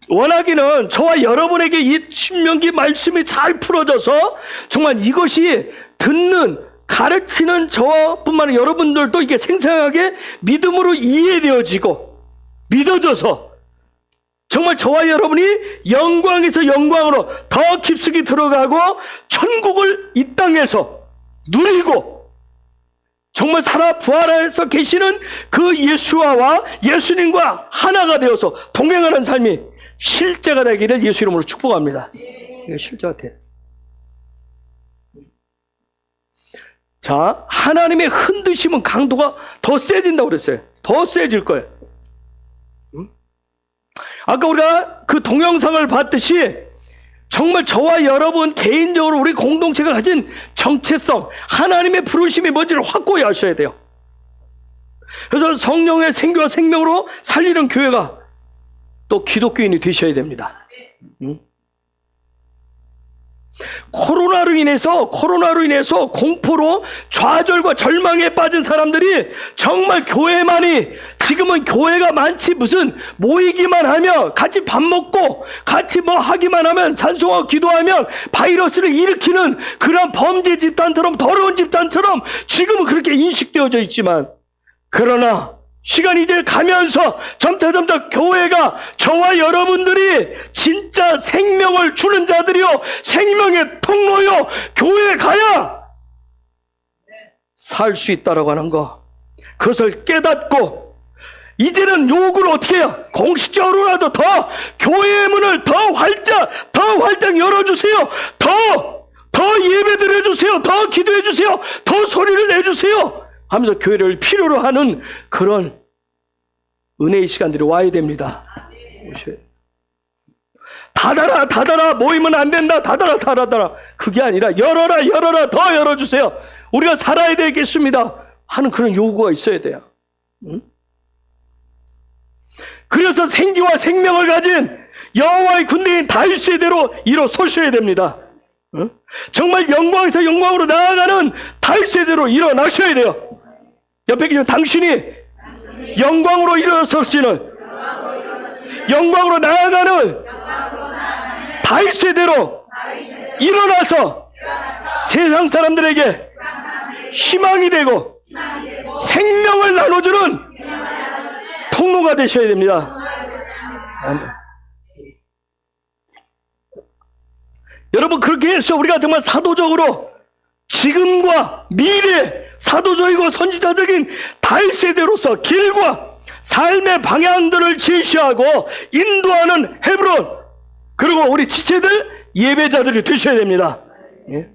원하기는 저와 여러분에게 이 신명기 말씀이 잘 풀어져서 정말 이것이 듣는, 가르치는 저뿐만 아니라 여러분들도 이게 생생하게 믿음으로 이해되어지고 믿어져서 정말 저와 여러분이 영광에서 영광으로 더 깊숙이 들어가고 천국을 이 땅에서 누리고 정말 살아 부활해서 계시는 그 예수와 예수님과 하나가 되어서 동행하는 삶이 실제가 되기를 예수 이름으로 축복합니다. 이게 실제가 돼요. 자, 하나님의 흔드심은 강도가 더 세진다고 그랬어요. 더 세질 거예요. 아까 우리가 그 동영상을 봤듯이 정말 저와 여러분 개인적으로 우리 공동체가 가진 정체성, 하나님의 부르심이 뭔지를 확고히 아셔야 돼요. 그래서 성령의 생교와 생명으로 살리는 교회가 또 기독교인이 되셔야 됩니다. 코로나로 인해서 공포로 좌절과 절망에 빠진 사람들이 정말 교회만이, 지금은 교회가 많지 무슨 모이기만 하면 같이 밥 먹고 같이 뭐 하기만 하면 찬송하고 기도하면 바이러스를 일으키는 그런 범죄 집단처럼, 더러운 집단처럼 지금은 그렇게 인식되어져 있지만, 그러나 시간이 이제 가면서 점점 교회가, 저와 여러분들이 진짜 생명을 주는 자들이요, 생명의 통로요, 교회에 가야 살 수 있다라고 하는 거, 그것을 깨닫고 이제는 요구를 어떻게 해요? 공식적으로라도 더 교회의 문을 더 활짝 열어주세요. 더 예배 드려주세요. 더 기도해 주세요. 더 소리를 내주세요 하면서 교회를 필요로 하는 그런 은혜의 시간들이 와야 됩니다. 닫아라 모이면 안 된다, 닫아라 그게 아니라 열어라 더 열어주세요. 우리가 살아야 되겠습니다 하는 그런 요구가 있어야 돼요. 그래서 생기와 생명을 가진 여호와의 군대인 다윗의 대로 일어서셔야 됩니다. 정말 영광에서 영광으로 나아가는 다윗의 대로 일어나셔야 돼요. 옆에 계시면 당신이 영광으로 일어서시는, 영광으로 나아가는 다윗의 대로 일어나서 세상 사람들에게 희망이 되고 생명을 나눠주는 통로가 되셔야 됩니다. 여러분, 그렇게 해서 우리가 정말 사도적으로 지금과 미래 사도적이고 선지자적인 다윗의 대로서 길과 삶의 방향들을 제시하고 인도하는 헤브론, 그리고 우리 지체들 예배자들이 되셔야 됩니다. 예?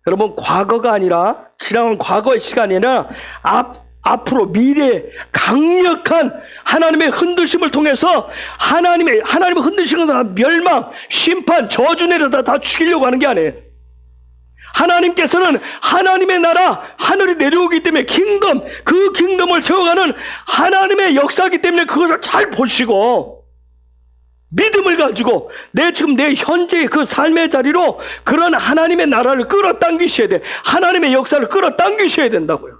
여러분, 과거가 아니라, 지나간 과거의 시간이 아니라 앞으로 미래에 강력한 하나님의 흔드심을 통해서 하나님의 흔드시는 멸망, 심판, 저주 내려다 다 죽이려고 하는 게 아니에요. 하나님께서는 하나님의 나라, 하늘이 내려오기 때문에 킹덤, 그 킹덤을 세워가는 하나님의 역사이기 때문에 그것을 잘 보시고 믿음을 가지고 지금 내 현재의 그 삶의 자리로 그런 하나님의 나라를 끌어당기셔야 돼. 하나님의 역사를 끌어당기셔야 된다고요.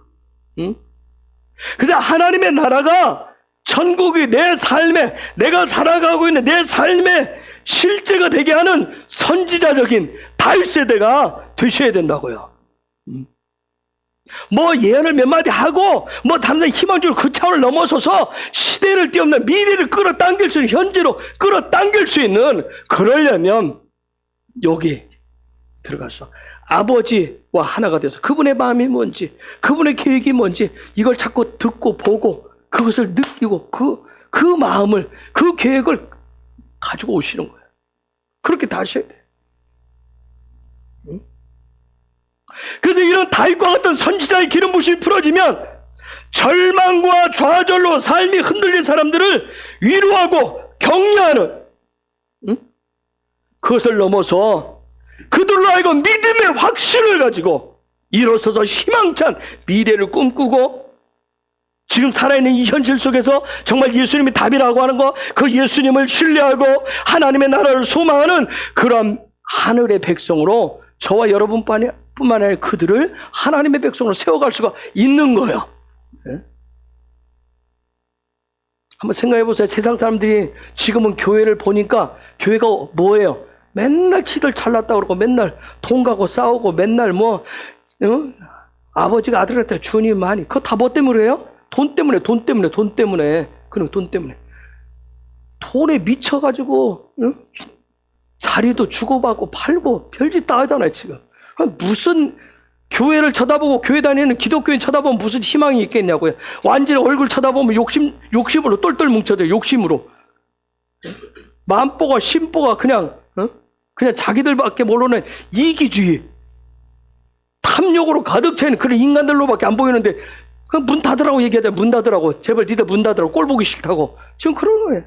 그래서 하나님의 나라가 천국이 내 삶에, 내가 살아가고 있는 내 삶의 실제가 되게 하는 선지자적인 다윗 세대가 되셔야 된다고요. 뭐 예언을 몇 마디 하고 뭐 다른 데 희망 주는 그 차원을 넘어서서 시대를 뛰어넘는 미래를 끌어당길 수 있는, 현재로 끌어당길 수 있는, 그러려면 여기 들어가서 아버지와 하나가 돼서 그분의 마음이 뭔지, 그분의 계획이 뭔지 이걸 자꾸 듣고 보고 그것을 느끼고 그 마음을, 그 계획을 가지고 오시는 거예요. 그렇게 다 하셔야 돼요. 그래서 이런 다윗과 같은 선지자의 기름 부심이 풀어지면 절망과 좌절로 삶이 흔들린 사람들을 위로하고 격려하는, 그것을 넘어서 그들로 하여금 믿음의 확신을 가지고 일어서서 희망찬 미래를 꿈꾸고 지금 살아있는 이 현실 속에서 정말 예수님이 답이라고 하는 거, 그 예수님을 신뢰하고 하나님의 나라를 소망하는 그런 하늘의 백성으로 저와 여러분뿐만 아니라 그들을 하나님의 백성으로 세워갈 수가 있는 거예요. 네? 한번 생각해 보세요. 세상 사람들이 지금은 교회를 보니까 교회가 뭐예요? 맨날 치들 잘났다 그러고 맨날 돈 가고 싸우고 맨날 아버지가 아들한테 주님 많이, 그거 다 뭐 때문에요? 돈 때문에. 그럼 돈 때문에. 돈에 미쳐가지고 자리도 주고받고 팔고 별짓 다 하잖아요 지금. 무슨 교회를 쳐다보고 교회 다니는 기독교인 쳐다보면 무슨 희망이 있겠냐고요. 완전히 얼굴 쳐다보면 욕심으로 똘똘 뭉쳐져요. 욕심으로. 만보가 심보가 그냥 자기들밖에 모르는 이기주의. 다 탐욕으로 가득 차인 그런 인간들로밖에 안 보이는데 그냥 문 닫으라고 얘기하자. 문 닫으라고. 제발 니들 문 닫으라고. 꼴 보기 싫다고. 지금 그런 거예요.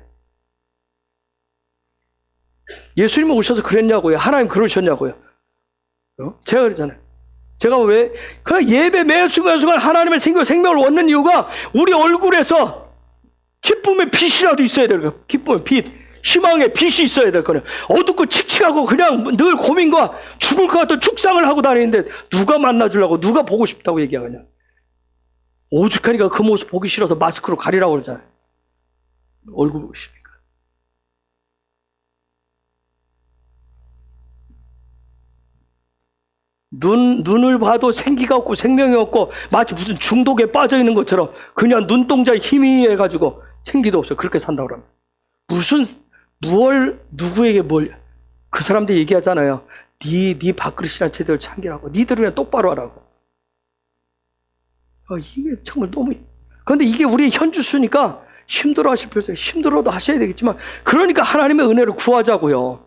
예수님이 오셔서 그랬냐고요. 하나님 그러셨냐고요. 제가 그랬잖아요. 제가 왜 그 예배 매 순간순간 하나님의 생명을 얻는 이유가 우리 얼굴에서 기쁨의 빛이라도 있어야 될 거예요. 기쁨의 빛, 희망의 빛이 있어야 될 거예요. 어둡고 칙칙하고 그냥 늘 고민과 죽을 것 같은 축상을 하고 다니는데 누가 만나주려고, 누가 보고 싶다고 얘기하냐. 오죽하니까 그 모습 보기 싫어서 마스크로 가리라고 그러잖아요. 얼굴 보기 싫으니까. 눈을 봐도 생기가 없고 생명이 없고 마치 무슨 중독에 빠져 있는 것처럼 그냥 눈동자에 힘이 해가지고 생기도 없어. 그렇게 산다고 그러면. 누구에게 그 사람들이 얘기하잖아요. 네 밥그릇이란 제대로 참기라고. 니들은 그냥 똑바로 하라고. 이게 정말 너무. 그런데 이게 우리의 현주수니까 힘들어 하실 필요 없어요. 힘들어도 하셔야 되겠지만, 그러니까 하나님의 은혜를 구하자고요.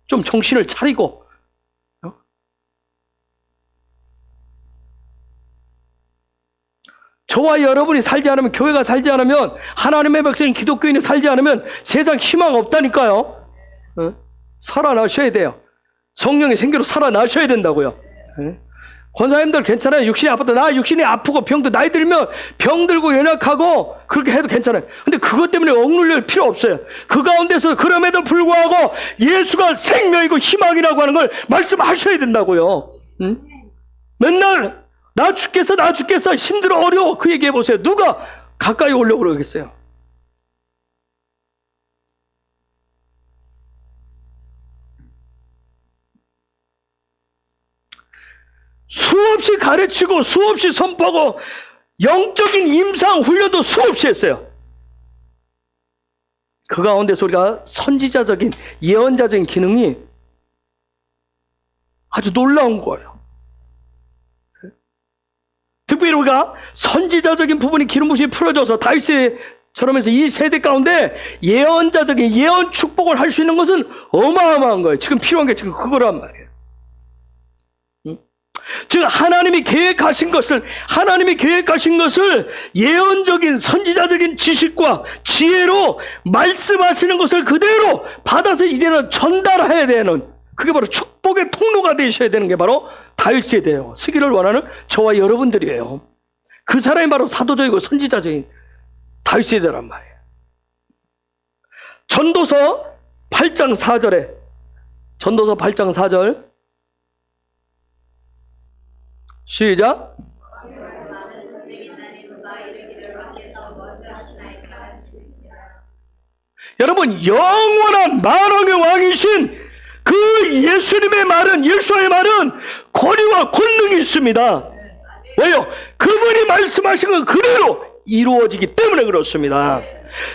좀 정신을 차리고. 저와 여러분이 살지 않으면, 교회가 살지 않으면, 하나님의 백성인 기독교인이 살지 않으면 세상 희망 없다니까요. 살아나셔야 돼요. 성령의 생기로 살아나셔야 된다고요. 권사님들 괜찮아요. 육신이 아파도, 나 육신이 아프고 병도, 나이 들면 병들고 연약하고 그렇게 해도 괜찮아요. 근데 그것 때문에 억눌릴 필요 없어요. 그 가운데서 그럼에도 불구하고 예수가 생명이고 희망이라고 하는 걸 말씀하셔야 된다고요. 맨날 나 죽겠어 힘들어 어려워 그 얘기해 보세요. 누가 가까이 오려고 그러겠어요? 수없이 가르치고 수없이 선포하고 영적인 임상 훈련도 수없이 했어요. 그 가운데서 우리가 선지자적인 예언자적인 기능이 아주 놀라운 거예요. 특별히 우리가 선지자적인 부분이 기름 부심이 풀어져서 다윗처럼 해서 이 세대 가운데 예언자적인 예언 축복을 할 수 있는 것은 어마어마한 거예요. 지금 필요한 게 지금 그거란 말이에요. 즉 하나님이 계획하신 것을 예언적인 선지자적인 지식과 지혜로 말씀하시는 것을 그대로 받아서 이제는 전달해야 되는, 그게 바로 축복의 통로가 되셔야 되는 게 바로 다윗 세대예요. 쓰기를 원하는 저와 여러분들이에요. 그 사람이 바로 사도적이고 선지자적인 다윗 세대란 말이에요. 전도서 8장 4절에 전도서 8장 4절 시작. 여러분, 영원한 만왕의 왕이신 그 예수님의 말은, 예수의 말은 권위와 권능이 있습니다. 왜요? 그분이 말씀하신 건 그대로 이루어지기 때문에 그렇습니다.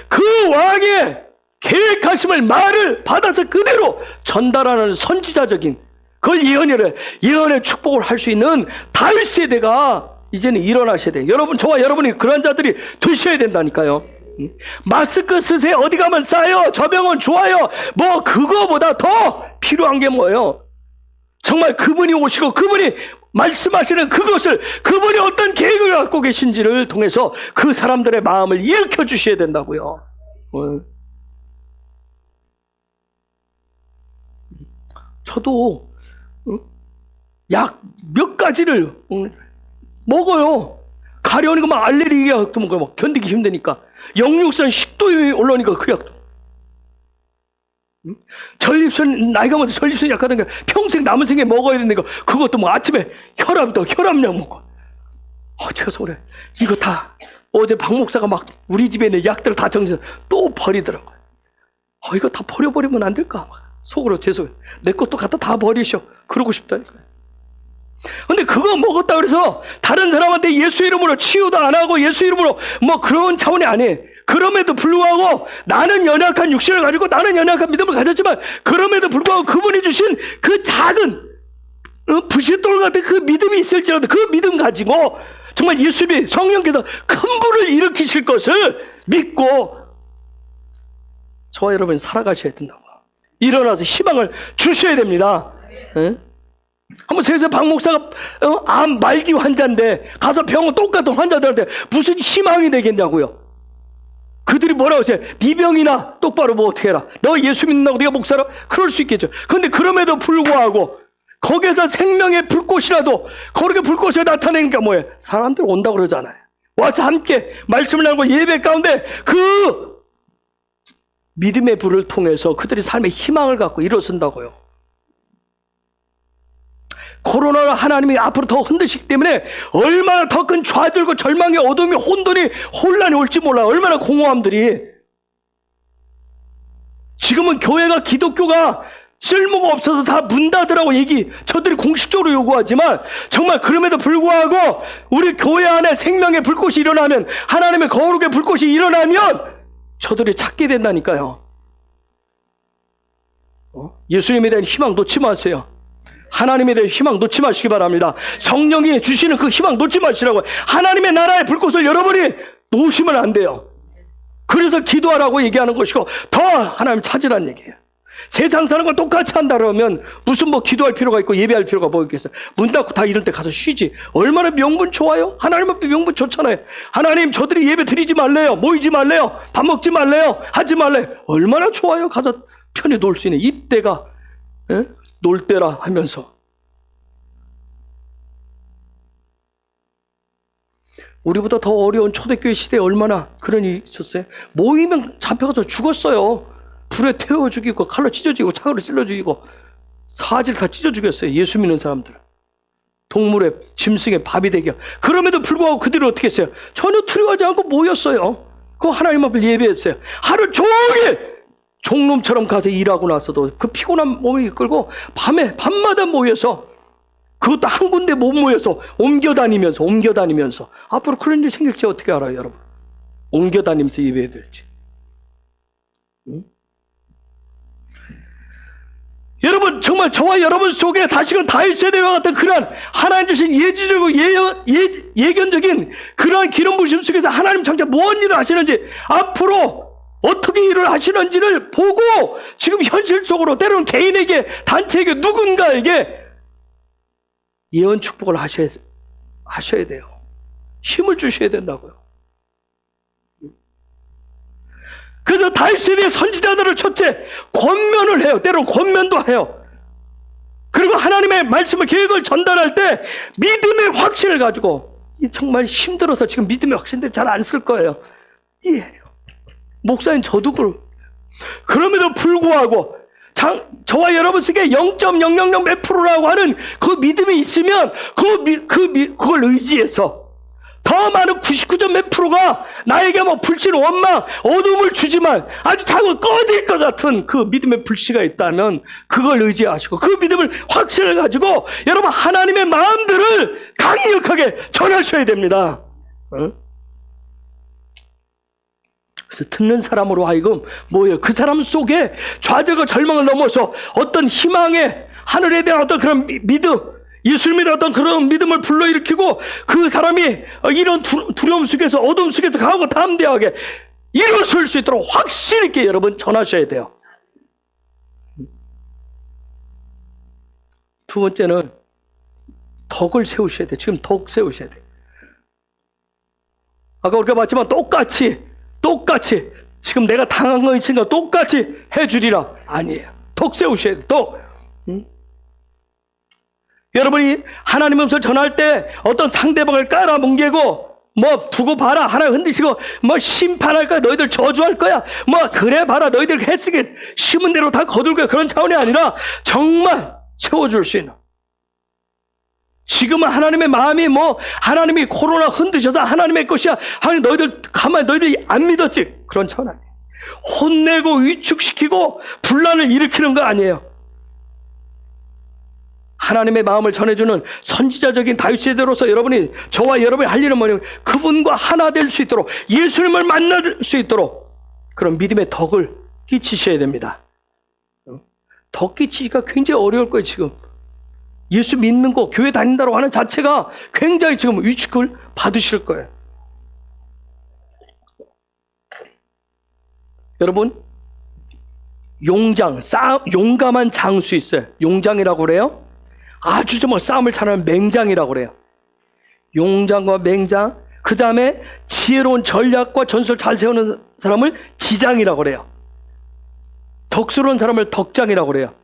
그 왕의 계획하심을, 말을 받아서 그대로 전달하는 선지자적인 그걸 예언의 축복을 할 수 있는 다윗 세대가 이제는 일어나셔야 돼요. 여러분, 저와 여러분이 그런 자들이 되셔야 된다니까요. 마스크 쓰세요. 어디 가면 싸요. 저 병원 좋아요. 뭐 그거보다 더 필요한 게 뭐예요? 정말 그분이 오시고 그분이 말씀하시는 그것을, 그분이 어떤 계획을 갖고 계신지를 통해서 그 사람들의 마음을 일으켜 주셔야 된다고요. 저도 약 몇 가지를 먹어요. 가려우니까 막 알레르기 약도 먹어요. 막 견디기 힘드니까. 역류성 식도염이 올라오니까 그 약도. 전립선, 나이가 먹어서 전립선 약하다니까 평생 남은 생에 먹어야 되는 거, 그것도 뭐 아침에 혈압약 먹고. 제가 그래. 이거 다 어제 박 목사가 막 우리 집에 있는 약들을 다 정리해서 또 버리더라고요. 이거 다 버려버리면 안 될까? 속으로 죄송해요. 내 것도 갖다 다 버리셔. 그러고 싶다니까요. 근데 그거 먹었다 그래서 다른 사람한테 예수 이름으로 치유도 안 하고 예수 이름으로 뭐 그런 차원이 아니에요. 그럼에도 불구하고 나는 연약한 육신을 가지고 나는 연약한 믿음을 가졌지만, 그럼에도 불구하고 그분이 주신 그 작은 부싯돌 같은 그 믿음이 있을지라도 그 믿음 가지고 정말 예수님이 성령께서 큰 불을 일으키실 것을 믿고 저와 여러분이 살아가셔야 된다고. 일어나서 희망을 주셔야 됩니다. 응? 한번 세상 박 목사가 암 말기 환자인데 가서 병원 똑같은 환자들한테 무슨 희망이 되겠냐고요. 그들이 뭐라고 했어요? 네 병이나 똑바로 뭐 어떻게 해라. 너 예수 믿는다고 네가 목사라? 그럴 수 있겠죠. 그런데 그럼에도 불구하고 거기에서 생명의 불꽃이라도 거룩의 불꽃이 나타내니까 뭐예요? 사람들 온다고 그러잖아요. 와서 함께 말씀을 나누고 예배 가운데 그 믿음의 불을 통해서 그들이 삶의 희망을 갖고 일어선다고요. 코로나로 하나님이 앞으로 더 흔드시기 때문에 얼마나 더 큰 좌절과 절망의 어둠이 혼돈이 혼란이 올지 몰라요. 얼마나 공허함들이. 지금은 교회가 기독교가 쓸모가 없어서 다 문 닫으라고 저들이 공식적으로 요구하지만 정말 그럼에도 불구하고 우리 교회 안에 생명의 불꽃이 일어나면 하나님의 거룩의 불꽃이 일어나면 저들이 찾게 된다니까요. 예수님에 대한 희망 놓지 마세요. 하나님에 대한 희망 놓지 마시기 바랍니다. 성령이 주시는 그 희망 놓지 마시라고요. 하나님의 나라의 불꽃을 여러분이 놓으시면 안 돼요. 그래서 기도하라고 얘기하는 것이고 더 하나님 찾으라는 얘기예요. 세상 사는 건 똑같이 한다 그러면 무슨 뭐 기도할 필요가 있고 예배할 필요가 뭐 있겠어요. 문 닫고 다 이런 데 가서 쉬지. 얼마나 명분 좋아요? 하나님 앞에 명분 좋잖아요. 하나님 저들이 예배 드리지 말래요. 모이지 말래요. 밥 먹지 말래요. 하지 말래요. 얼마나 좋아요. 가서 편히 놀 수 있는 이때가 놀 때라 하면서. 우리보다 더 어려운 초대교회 시대에 얼마나 그런 일이 있었어요. 모이면 잡혀가서 죽었어요. 불에 태워 죽이고 칼로 찢어 죽이고 창으로 찔러 죽이고 사질 다 찢어 죽였어요. 예수 믿는 사람들. 동물의 짐승의 밥이 되게. 그럼에도 불구하고 그들이 어떻게 했어요? 전혀 두려워하지 않고 모였어요. 그 하나님 앞을 예배했어요. 하루 종일 종놈처럼 가서 일하고 나서도 그 피곤한 몸을 이끌고 밤마다 모여서 그것도 한 군데 못 모여서 옮겨다니면서 앞으로 그런 일이 생길지 어떻게 알아요, 여러분? 옮겨다니면서 예배해야 될지. 여러분 정말 저와 여러분 속에 다시금 다윗 세대와 같은 그러한 하나님 주신 예지적이고 예견적인 그러한 기름 부심 속에서 하나님 장차 무슨 일을 하시는지 앞으로 어떻게 일을 하시는지를 보고 지금 현실적으로 때로는 개인에게 단체에게 누군가에게 예언 축복을 하셔야 돼요. 힘을 주셔야 된다고요. 그래서 다윗 세대의 선지자들을 첫째 권면을 해요. 때로는 권면도 해요. 그리고 하나님의 말씀을 계획을 전달할 때 믿음의 확신을 가지고 정말 힘들어서 지금 믿음의 확신들 잘 안 쓸 거예요. 이해해요. 목사님 저도 그럼에도 불구하고 저와 여러분 속에 0.000 몇 프로라고 하는 그 믿음이 있으면 그걸 의지해서 더 많은 99점 몇 프로가 나에게 뭐 불신, 원망, 어둠을 주지만 아주 자꾸 꺼질 것 같은 그 믿음의 불씨가 있다면 그걸 의지하시고 그 믿음을 확신을 가지고 여러분 하나님의 마음들을 강력하게 전하셔야 됩니다. 그래서 듣는 사람으로 하여금 뭐예요? 그 사람 속에 좌절과 절망을 넘어서 어떤 희망의 하늘에 대한 어떤 그런 믿음, 예수님에 대한 어떤 그런 믿음을 불러일으키고 그 사람이 이런 두려움 속에서 어둠 속에서 강하고 담대하게 일어설 수 있도록 확신 있게 여러분 전하셔야 돼요. 두 번째는 덕을 세우셔야 돼요. 지금 덕 세우셔야 돼요. 아까 우리가 봤지만 똑같이 지금 내가 당한 거 있으니까 똑같이 해주리라. 아니에요. 덕 세우셔야 돼요. 덕. 여러분이 하나님 음성을 전할 때 어떤 상대방을 깔아뭉개고 뭐 두고 봐라 하나님 흔드시고 뭐 심판할 거야 너희들 저주할 거야 뭐 그래 봐라 너희들 했으게 심은 대로 다 거둘 거야 그런 차원이 아니라 정말 세워줄 수 있는 지금은 하나님의 마음이 뭐 하나님이 코로나 흔드셔서 하나님의 것이야 하나님 너희들 가만히 너희들이 안 믿었지 그런 차원 아니에요. 혼내고 위축시키고 분란을 일으키는 거 아니에요. 하나님의 마음을 전해주는 선지자적인 다윗 세대로서 여러분이 저와 여러분이 할 일은 뭐냐면 그분과 하나 될 수 있도록 예수님을 만날 수 있도록 그런 믿음의 덕을 끼치셔야 됩니다. 덕 끼치기가 굉장히 어려울 거예요. 지금 예수 믿는 거 교회 다닌다고 하는 자체가 굉장히 지금 위축을 받으실 거예요. 여러분 용감한 장수 있어요. 용장이라고 그래요. 아주 정말 싸움을 잘하는 맹장이라고 그래요. 용장과 맹장, 그 다음에 지혜로운 전략과 전술 잘 세우는 사람을 지장이라고 그래요. 덕스러운 사람을 덕장이라고 그래요.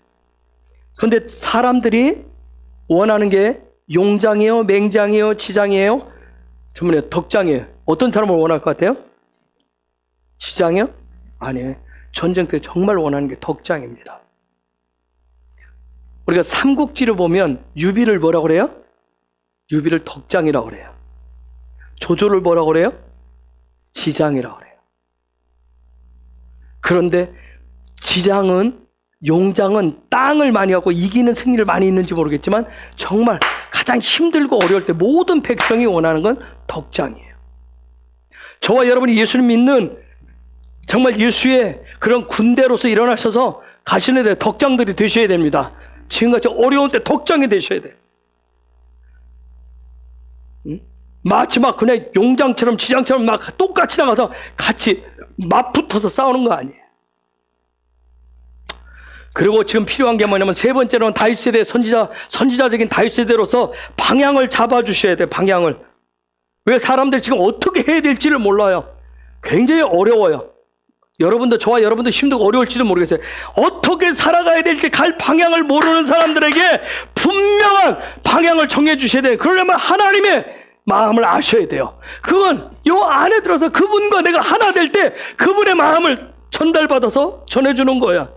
그런데 사람들이 원하는 게 용장이에요, 맹장이에요, 지장이에요? 전문에 덕장이에요. 어떤 사람을 원할 것 같아요? 지장이요? 아니에요. 전쟁 때 정말 원하는 게 덕장입니다. 우리가 삼국지를 보면 유비를 뭐라고 그래요? 유비를 덕장이라고 그래요. 조조를 뭐라고 그래요? 지장이라고 그래요. 그런데 지장은, 용장은 땅을 많이 갖고 이기는 승리를 많이 있는지 모르겠지만 정말 가장 힘들고 어려울 때 모든 백성이 원하는 건 덕장이에요. 저와 여러분이 예수를 믿는 정말 예수의 그런 군대로서 일어나셔서 가시는 데 덕장들이 되셔야 됩니다. 지금같이 어려운 때 덕장이 되셔야 돼요. 마치 막 그냥 용장처럼 지장처럼 막 똑같이 나가서 같이 맞붙어서 싸우는 거 아니에요. 그리고 지금 필요한 게 뭐냐면 세 번째로는 다윗 세대 선지자적인 다윗 세대로서 방향을 잡아주셔야 돼요. 방향을. 왜 사람들이 지금 어떻게 해야 될지를 몰라요. 굉장히 어려워요. 여러분도, 저와 여러분도 힘들고 어려울지도 모르겠어요. 어떻게 살아가야 될지 갈 방향을 모르는 사람들에게 분명한 방향을 정해 주셔야 돼요. 그러려면 하나님의 마음을 아셔야 돼요. 그건 요 안에 들어서 그분과 내가 하나 될 때 그분의 마음을 전달받아서 전해주는 거야.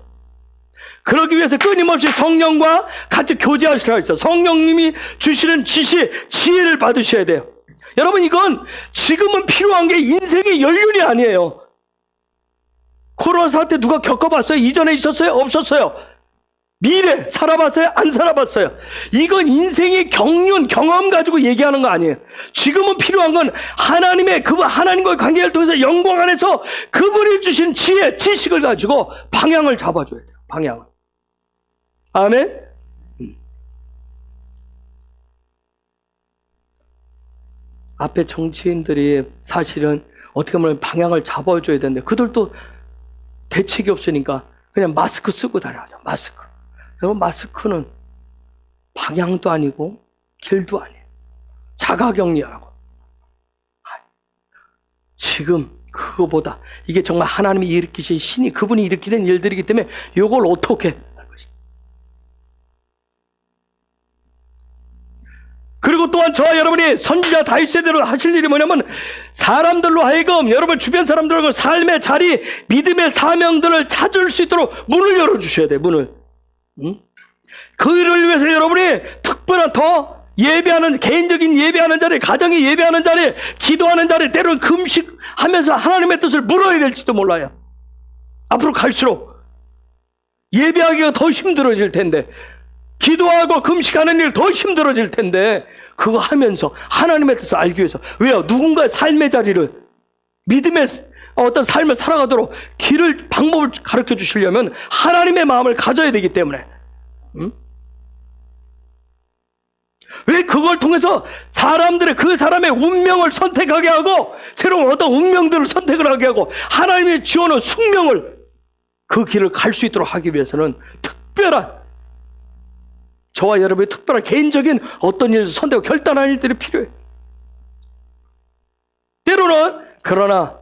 그러기 위해서 끊임없이 성령과 같이 교제하시라 했어요. 성령님이 주시는 지시, 지혜를 받으셔야 돼요. 여러분, 이건 지금은 필요한 게 인생의 연륜이 아니에요. 코로나 사태 누가 겪어봤어요? 이전에 있었어요? 없었어요? 미래 살아봤어요? 안 살아봤어요? 이건 인생의 경륜, 경험 가지고 얘기하는 거 아니에요. 지금은 필요한 건 하나님의, 그분 하나님과의 관계를 통해서 영광 안에서 그분이 주신 지혜, 지식을 가지고 방향을 잡아줘야 돼요. 방향을. 아멘? 앞에 정치인들이 사실은 어떻게 보면 방향을 잡아줘야 되는데 그들도 대책이 없으니까 그냥 마스크 쓰고 다녀야죠. 마스크. 여러분, 마스크는 방향도 아니고 길도 아니에요. 자가격리하라고. 지금 그거보다 이게 정말 하나님이 일으키신 신이 그분이 일으키는 일들이기 때문에 이걸 어떻게. 그리고 또한 저와 여러분이 선지자 다윗 세대로 하실 일이 뭐냐면 사람들로 하여금 여러분 주변 사람들과 삶의 자리, 믿음의 사명들을 찾을 수 있도록 문을 열어주셔야 돼요. 문을. 그 일을 위해서 여러분이 특별한 더 예배하는, 개인적인 예배하는 자리, 가정이 예배하는 자리, 기도하는 자리, 때로는 금식하면서 하나님의 뜻을 물어야 될지도 몰라요. 앞으로 갈수록 예배하기가 더 힘들어질 텐데, 기도하고 금식하는 일 더 힘들어질 텐데 그거 하면서 하나님의 뜻을 알기 위해서. 왜요? 누군가의 삶의 자리를, 믿음의 어떤 삶을 살아가도록 길을, 방법을 가르쳐 주시려면 하나님의 마음을 가져야 되기 때문에. 왜 그걸 통해서 사람들의, 그 사람의 운명을 선택하게 하고 새로운 어떤 운명들을 선택을 하게 하고 하나님의 지원은 숙명을, 그 길을 갈 수 있도록 하기 위해서는 특별한, 저와 여러분의 특별한 개인적인 어떤 일을 선택하고 결단하는 일들이 필요해요. 그러나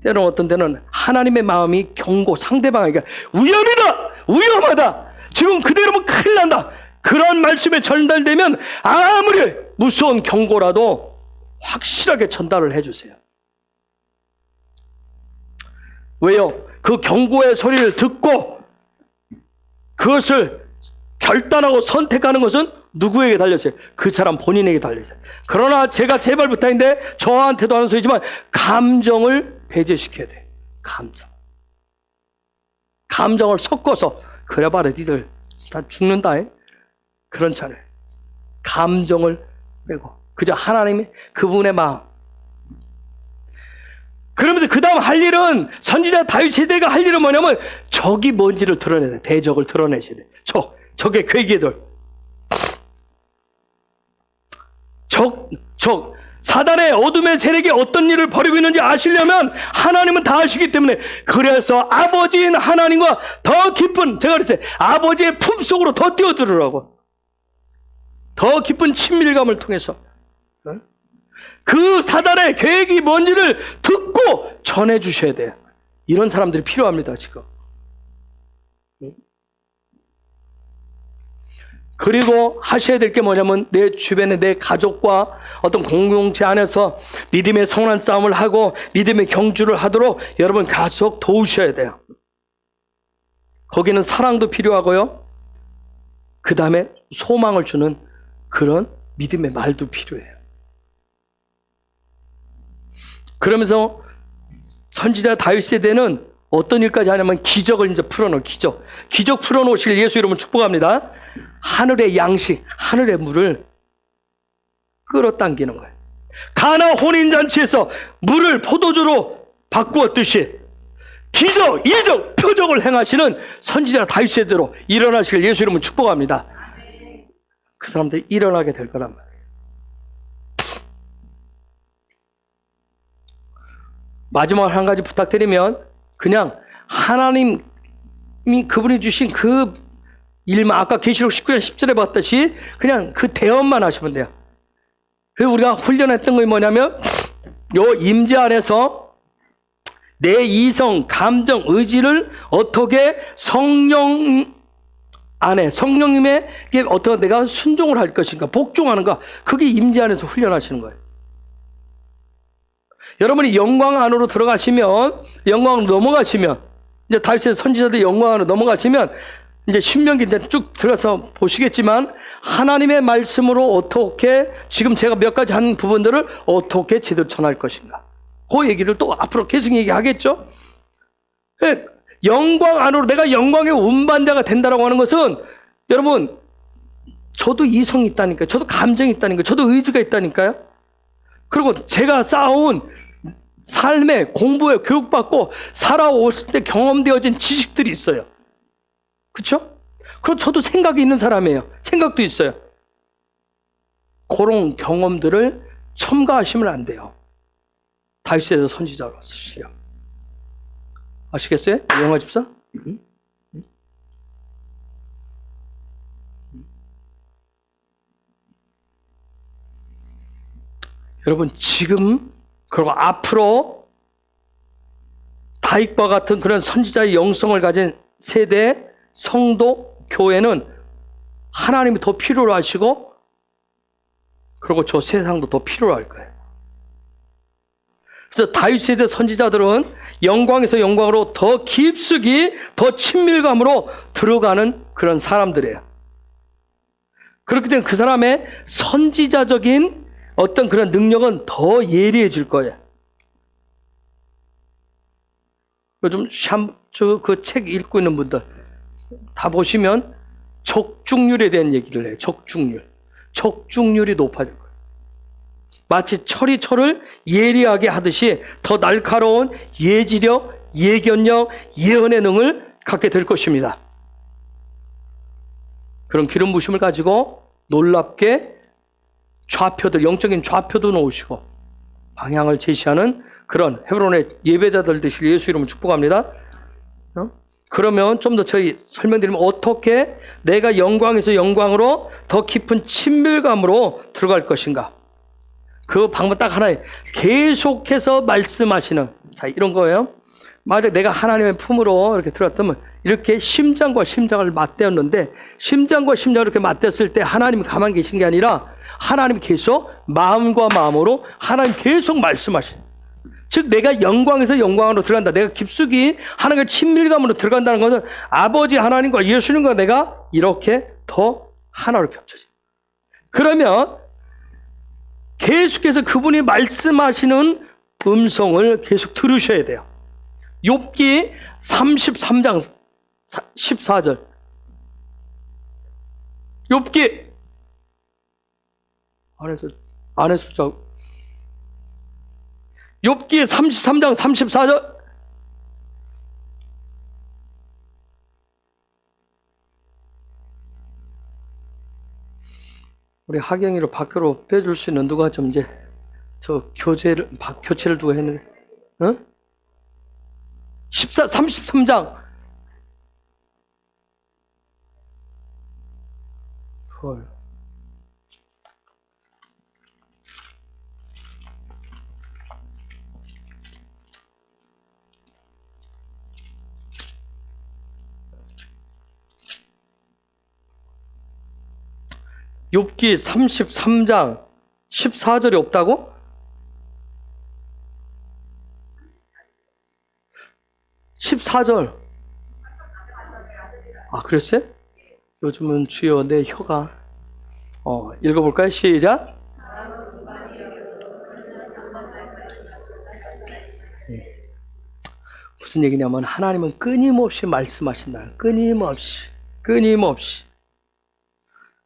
때로는 어떤 때는 하나님의 마음이 경고, 상대방에게 위험하다, 지금 그대로면 큰일 난다, 그런 말씀에 전달되면 아무리 무서운 경고라도 확실하게 전달을 해주세요. 왜요? 그 경고의 소리를 듣고 그것을 결단하고 선택하는 것은 누구에게 달렸어요? 그 사람 본인에게 달렸어요. 그러나 제가 제발 부탁인데, 저한테도 하는 소리지만 감정을 배제시켜야 돼. 감정을 섞어서 그래 봐라 니들 다 죽는다, 그런 차례. 감정을 빼고 그저 하나님이 그분의 마음. 그러면서 그 다음 할 일은, 선지자 다윗 세대가 할 일은 뭐냐면 적이 뭔지를 드러내야 돼. 대적을 드러내셔야 돼. 적의 괴계들. 사단의 어둠의 세력이 어떤 일을 벌이고 있는지 아시려면 하나님은 다 아시기 때문에, 그래서 아버지인 하나님과 더 깊은, 제가 그랬어요, 아버지의 품속으로 더 뛰어들으라고. 더 깊은 친밀감을 통해서 그 사단의 계획이 뭔지를 듣고 전해주셔야 돼요. 이런 사람들이 필요합니다, 지금. 그리고 하셔야 될 게 뭐냐면 내 주변에 내 가족과 어떤 공동체 안에서 믿음의 선한 싸움을 하고 믿음의 경주를 하도록 여러분 가족 도우셔야 돼요. 거기는 사랑도 필요하고요. 그 다음에 소망을 주는 그런 믿음의 말도 필요해요. 그러면서 선지자 다윗 세대는 어떤 일까지 하냐면 기적을 이제 풀어놓은 기적 풀어놓으실 예수 이름을 축복합니다. 하늘의 양식, 하늘의 물을 끌어당기는 거예요. 가나 혼인잔치에서 물을 포도주로 바꾸었듯이 기적, 이적, 표적을 행하시는 선지자 다윗 세대로 일어나실 예수 이름을 축복합니다. 그 사람들이 일어나게 될 거란 말이에요. 마지막으로 한 가지 부탁드리면 그냥 하나님이 그분이 주신 그 일만 아까 계시록 19장 10절에 봤듯이 그냥 그 대언만 하시면 돼요. 그래서 우리가 훈련했던 게 뭐냐면 요 임재 안에서 내 이성, 감정, 의지를 어떻게 성령 안에 성령님에게 어떻게 내가 순종을 할 것인가 복종하는가 그게 임재 안에서 훈련하시는 거예요. 여러분이 영광 안으로 들어가시면 영광으로 넘어가시면 이제 다윗의 선지자들 영광 안으로 넘어가시면 이제 신명기 쭉 들어가서 보시겠지만 하나님의 말씀으로 어떻게 지금 제가 몇 가지 한 부분들을 어떻게 제대로 전할 것인가 그 얘기를 또 앞으로 계속 얘기하겠죠. 영광 안으로 내가 영광의 운반자가 된다라고 하는 것은 여러분 저도 이성이 있다니까요. 저도 감정이 있다니까요. 저도 의지가 있다니까요. 그리고 제가 쌓아온 삶에 공부에 교육받고 살아왔을 때 경험되어진 지식들이 있어요. 그렇죠? 그럼 저도 생각이 있는 사람이에요. 생각도 있어요. 그런 경험들을 첨가하시면 안 돼요. 다윗에서 선지자로 쓰시려. 아시겠어요? 영화 집사? 여러분 지금 그리고 앞으로 다윗과 같은 그런 선지자의 영성을 가진 세대 성도 교회는 하나님이 더 필요로 하시고 그리고 저 세상도 더 필요로 할 거예요. 그래서 다윗 세대 선지자들은 영광에서 영광으로 더 깊숙이 더 친밀감으로 들어가는 그런 사람들이에요. 그렇기 때문에 그 사람의 선지자적인 어떤 그런 능력은 더 예리해질 거예요. 요즘 그 책 읽고 있는 분들 다 보시면 적중률에 대한 얘기를 해요. 적중률이 높아질 거예요. 마치 철이 철을 예리하게 하듯이 더 날카로운 예지력, 예견력, 예언의 능을 갖게 될 것입니다. 그런 기름 부심을 가지고 놀랍게 좌표들, 영적인 좌표도 놓으시고 방향을 제시하는 그런 헤브론의 예배자들 되실 예수 이름을 축복합니다. 그러면 좀 더 저희 설명드리면 어떻게 내가 영광에서 영광으로 더 깊은 친밀감으로 들어갈 것인가. 그 방법 딱 하나에 계속해서 말씀하시는 자 이런 거예요. 만약 내가 하나님의 품으로 이렇게 들어갔다면 이렇게 심장과 심장을 맞대었는데 심장과 심장을 이렇게 맞댔을 때 하나님이 가만히 계신 게 아니라 하나님이 계속 마음과 마음으로 하나님 계속 말씀하시는 즉 내가 영광에서 영광으로 들어간다. 내가 깊숙이 하나님의 친밀감으로 들어간다는 것은 아버지 하나님과 예수님과 내가 이렇게 더 하나로 겹쳐져. 그러면 계속해서 그분이 말씀하시는 음성을 계속 들으셔야 돼요. 욥기 33장 14절. 욥기 안에서 저 욥기 33장 34절. 우리 하경이를 밖으로 빼줄 수 있는 누가 좀 이제 저 교체를 누가 했는데, 어? 33장. 헐. 욥기 33장 14절이 없다고? 14절. 아, 그랬어요? 요즘은 주여 내 혀가. 읽어볼까요? 시작. 무슨 얘기냐면 하나님은 끊임없이 말씀하신다. 끊임없이.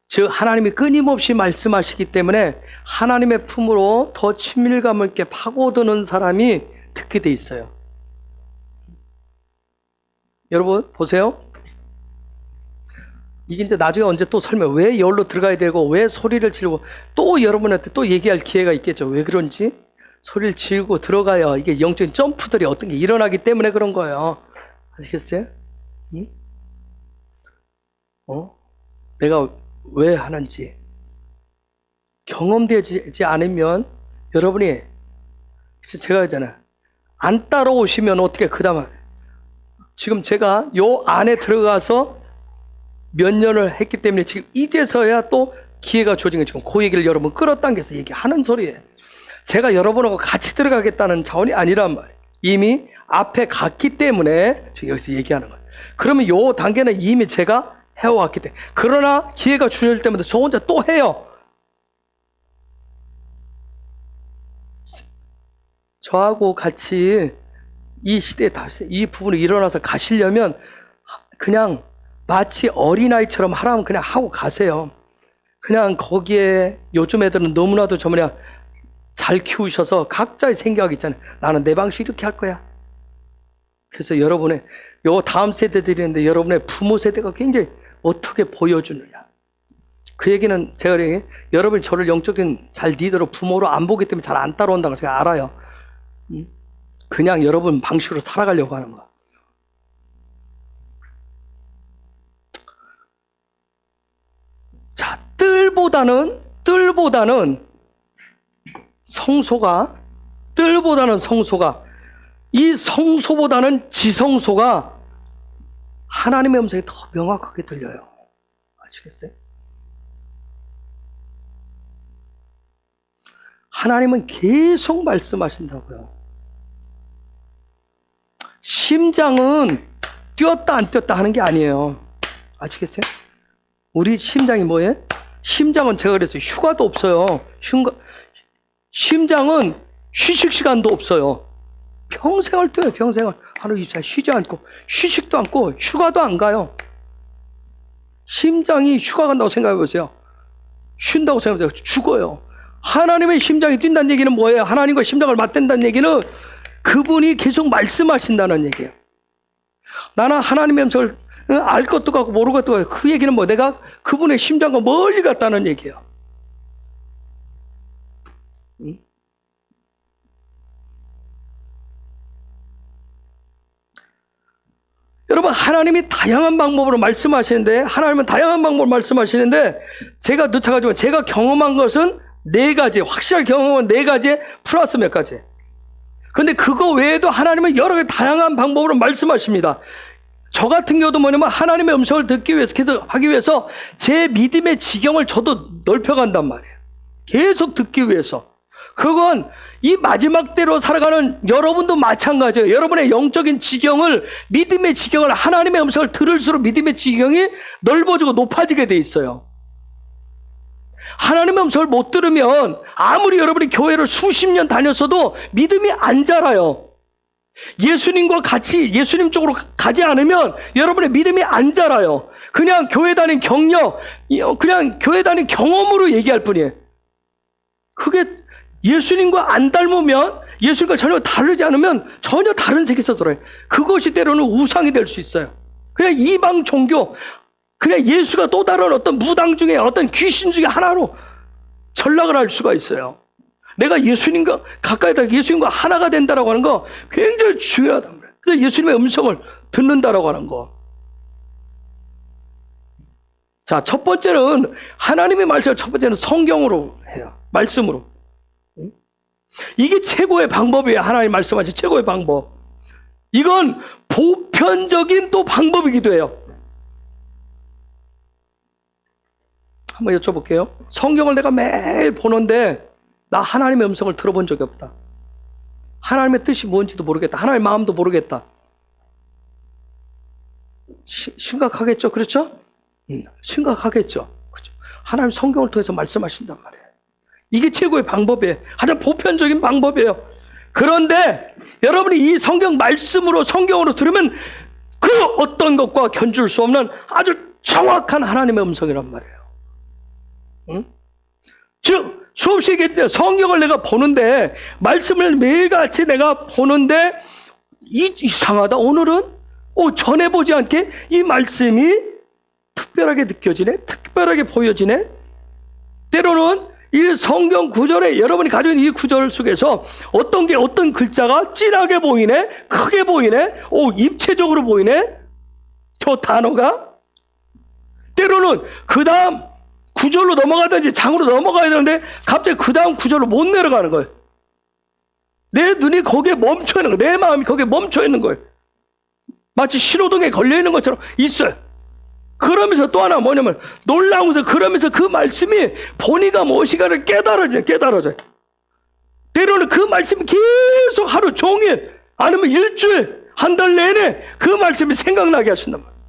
즉 하나님이 끊임없이 말씀하시기 때문에 하나님의 품으로 더 친밀감 있게 파고드는 사람이 듣게 돼 있어요. 여러분 보세요. 이게 이제 나중에 언제 또 설명, 왜 열로 들어가야 되고 왜 소리를 지르고, 또 여러분한테 또 얘기할 기회가 있겠죠. 왜 그런지. 소리를 지르고 들어가야 이게 영적인 점프들이 어떤 게 일어나기 때문에 그런 거예요. 아시겠어요? 응? 내가 왜 하는지 경험되지 않으면, 여러분이 제가 하잖아요. 안 따라오시면 어떻게, 그 다음에 지금 제가 요 안에 들어가서 몇 년을 했기 때문에 지금 이제서야 또 기회가 주어진 게, 지금 그 얘기를 여러분 끌어당겨서 얘기하는 소리예요. 제가 여러분하고 같이 들어가겠다는 차원이 아니란 말이에요. 이미 앞에 갔기 때문에 지금 여기서 얘기하는 거예요. 그러면 요 단계는 이미 제가 해왔기 때문에. 그러나 기회가 주어질 때마다 저 혼자 또 해요. 저하고 같이 이 시대에 다시 이 부분이 일어나서 가시려면 그냥 마치 어린아이처럼 하라면 그냥 하고 가세요. 그냥 거기에 요즘 애들은 너무나도 저 뭐냐 잘 키우셔서 각자의 생각이 있잖아요. 나는 내 방식 이렇게 할 거야. 그래서 여러분의 요 다음 세대들인데 여러분의 부모 세대가 굉장히 어떻게 보여주느냐. 그 얘기는 제가 여러분이 저를 영적인 잘 리더로 부모로 안 보기 때문에 잘 안 따라온다는 걸 제가 알아요. 그냥 여러분 방식으로 살아가려고 하는 거야. 자, 뜰보다는 성소가, 이 성소보다는 지성소가 하나님의 음성이 더 명확하게 들려요. 아시겠어요? 하나님은 계속 말씀하신다고요. 심장은 뛰었다 안 뛰었다 하는 게 아니에요. 아시겠어요? 우리 심장이 뭐예요? 심장은 제가 그랬어요. 휴가도 없어요. 심장은 휴식 시간도 없어요. 평생을 뛰어요. 평생을. 하루 이틀 쉬지 않고, 휴식도 않고 휴가도 안 가요. 심장이 휴가 간다고 생각해 보세요. 쉰다고 생각해 보세요. 죽어요. 하나님의 심장이 뛴다는 얘기는 뭐예요? 하나님과 심장을 맞댄다는 얘기는 그분이 계속 말씀하신다는 얘기예요. 나는 하나님의 음성을 알 것도 같고 모를 것도 같고, 그 얘기는 뭐 내가 그분의 심장과 멀리 갔다는 얘기예요. 여러분, 하나님이 다양한 방법으로 말씀하시는데, 제가 늦춰가지고 제가 경험한 것은 4가지, 확실하게 경험한 4가지 플러스 몇 가지. 근데 그거 외에도 하나님은 여러 가지 다양한 방법으로 말씀하십니다. 저 같은 경우도 뭐냐면 하나님의 음성을 듣기 위해서, 계속 하기 위해서 제 믿음의 지경을 저도 넓혀간단 말이에요. 계속 듣기 위해서. 그건 이 마지막 때로 살아가는 여러분도 마찬가지예요. 여러분의 영적인 지경을, 믿음의 지경을, 하나님의 음성을 들을수록 믿음의 지경이 넓어지고 높아지게 돼 있어요. 하나님의 음성을 못 들으면 아무리 여러분이 교회를 수십 년 다녔어도 믿음이 안 자라요. 예수님과 같이 예수님 쪽으로 가지 않으면 여러분의 믿음이 안 자라요. 그냥 교회 다닌 경력, 그냥 교회 다닌 경험으로 얘기할 뿐이에요. 그게 예수님과 안 닮으면, 예수님과 전혀 다르지 않으면 전혀 다른 세계에서 돌아요. 그것이 때로는 우상이 될 수 있어요. 그냥 이방 종교, 그냥 예수가 또 다른 어떤 무당 중에 어떤 귀신 중에 하나로 전락을 할 수가 있어요. 내가 예수님과 가까이다, 예수님과 하나가 된다라고 하는 거 굉장히 중요하단 말이에요. 그래서 예수님의 음성을 듣는다라고 하는 거. 자, 첫 번째는 하나님의 말씀을 첫 번째는 성경으로 해요. 말씀으로. 이게 최고의 방법이에요. 하나님 말씀하신 최고의 방법. 이건 보편적인 또 방법이기도 해요. 한번 여쭤볼게요. 성경을 내가 매일 보는데 나 하나님의 음성을 들어본 적이 없다. 하나님의 뜻이 뭔지도 모르겠다. 하나님의 마음도 모르겠다. 심각하겠죠? 그렇죠? 심각하겠죠? 그렇죠? 하나님 성경을 통해서 말씀하신단 말이에요. 이게 최고의 방법이에요. 가장 보편적인 방법이에요. 그런데 여러분이 이 성경 말씀으로 성경으로 들으면 그 어떤 것과 견줄 수 없는 아주 정확한 하나님의 음성이란 말이에요. 응? 즉 수없이 얘기했는데 성경을 내가 보는데 말씀을 매일같이 내가 보는데 이상하다. 오늘은 전에 보지 않게 이 말씀이 특별하게 느껴지네, 특별하게 보여지네. 때로는 이 성경 구절에 여러분이 가지고 있는 이 구절 속에서 어떤 글자가 진하게 보이네, 크게 보이네, 입체적으로 보이네. 저 단어가 때로는 그 다음 구절로 넘어가든지 장으로 넘어가야 되는데 갑자기 그 다음 구절로 못 내려가는 거예요. 내 눈이 거기에 멈춰 있는 거예요. 내 마음이 거기에 멈춰 있는 거예요. 마치 신호등에 걸려 있는 것처럼 있어요. 그러면서 또 하나 뭐냐면 놀라운 것은 그러면서 그 말씀이 보니가 무엇이가를 깨달아져요. 때로는 그 말씀이 계속 하루 종일 아니면 일주일, 한 달 내내 그 말씀이 생각나게 하신단 말이에요.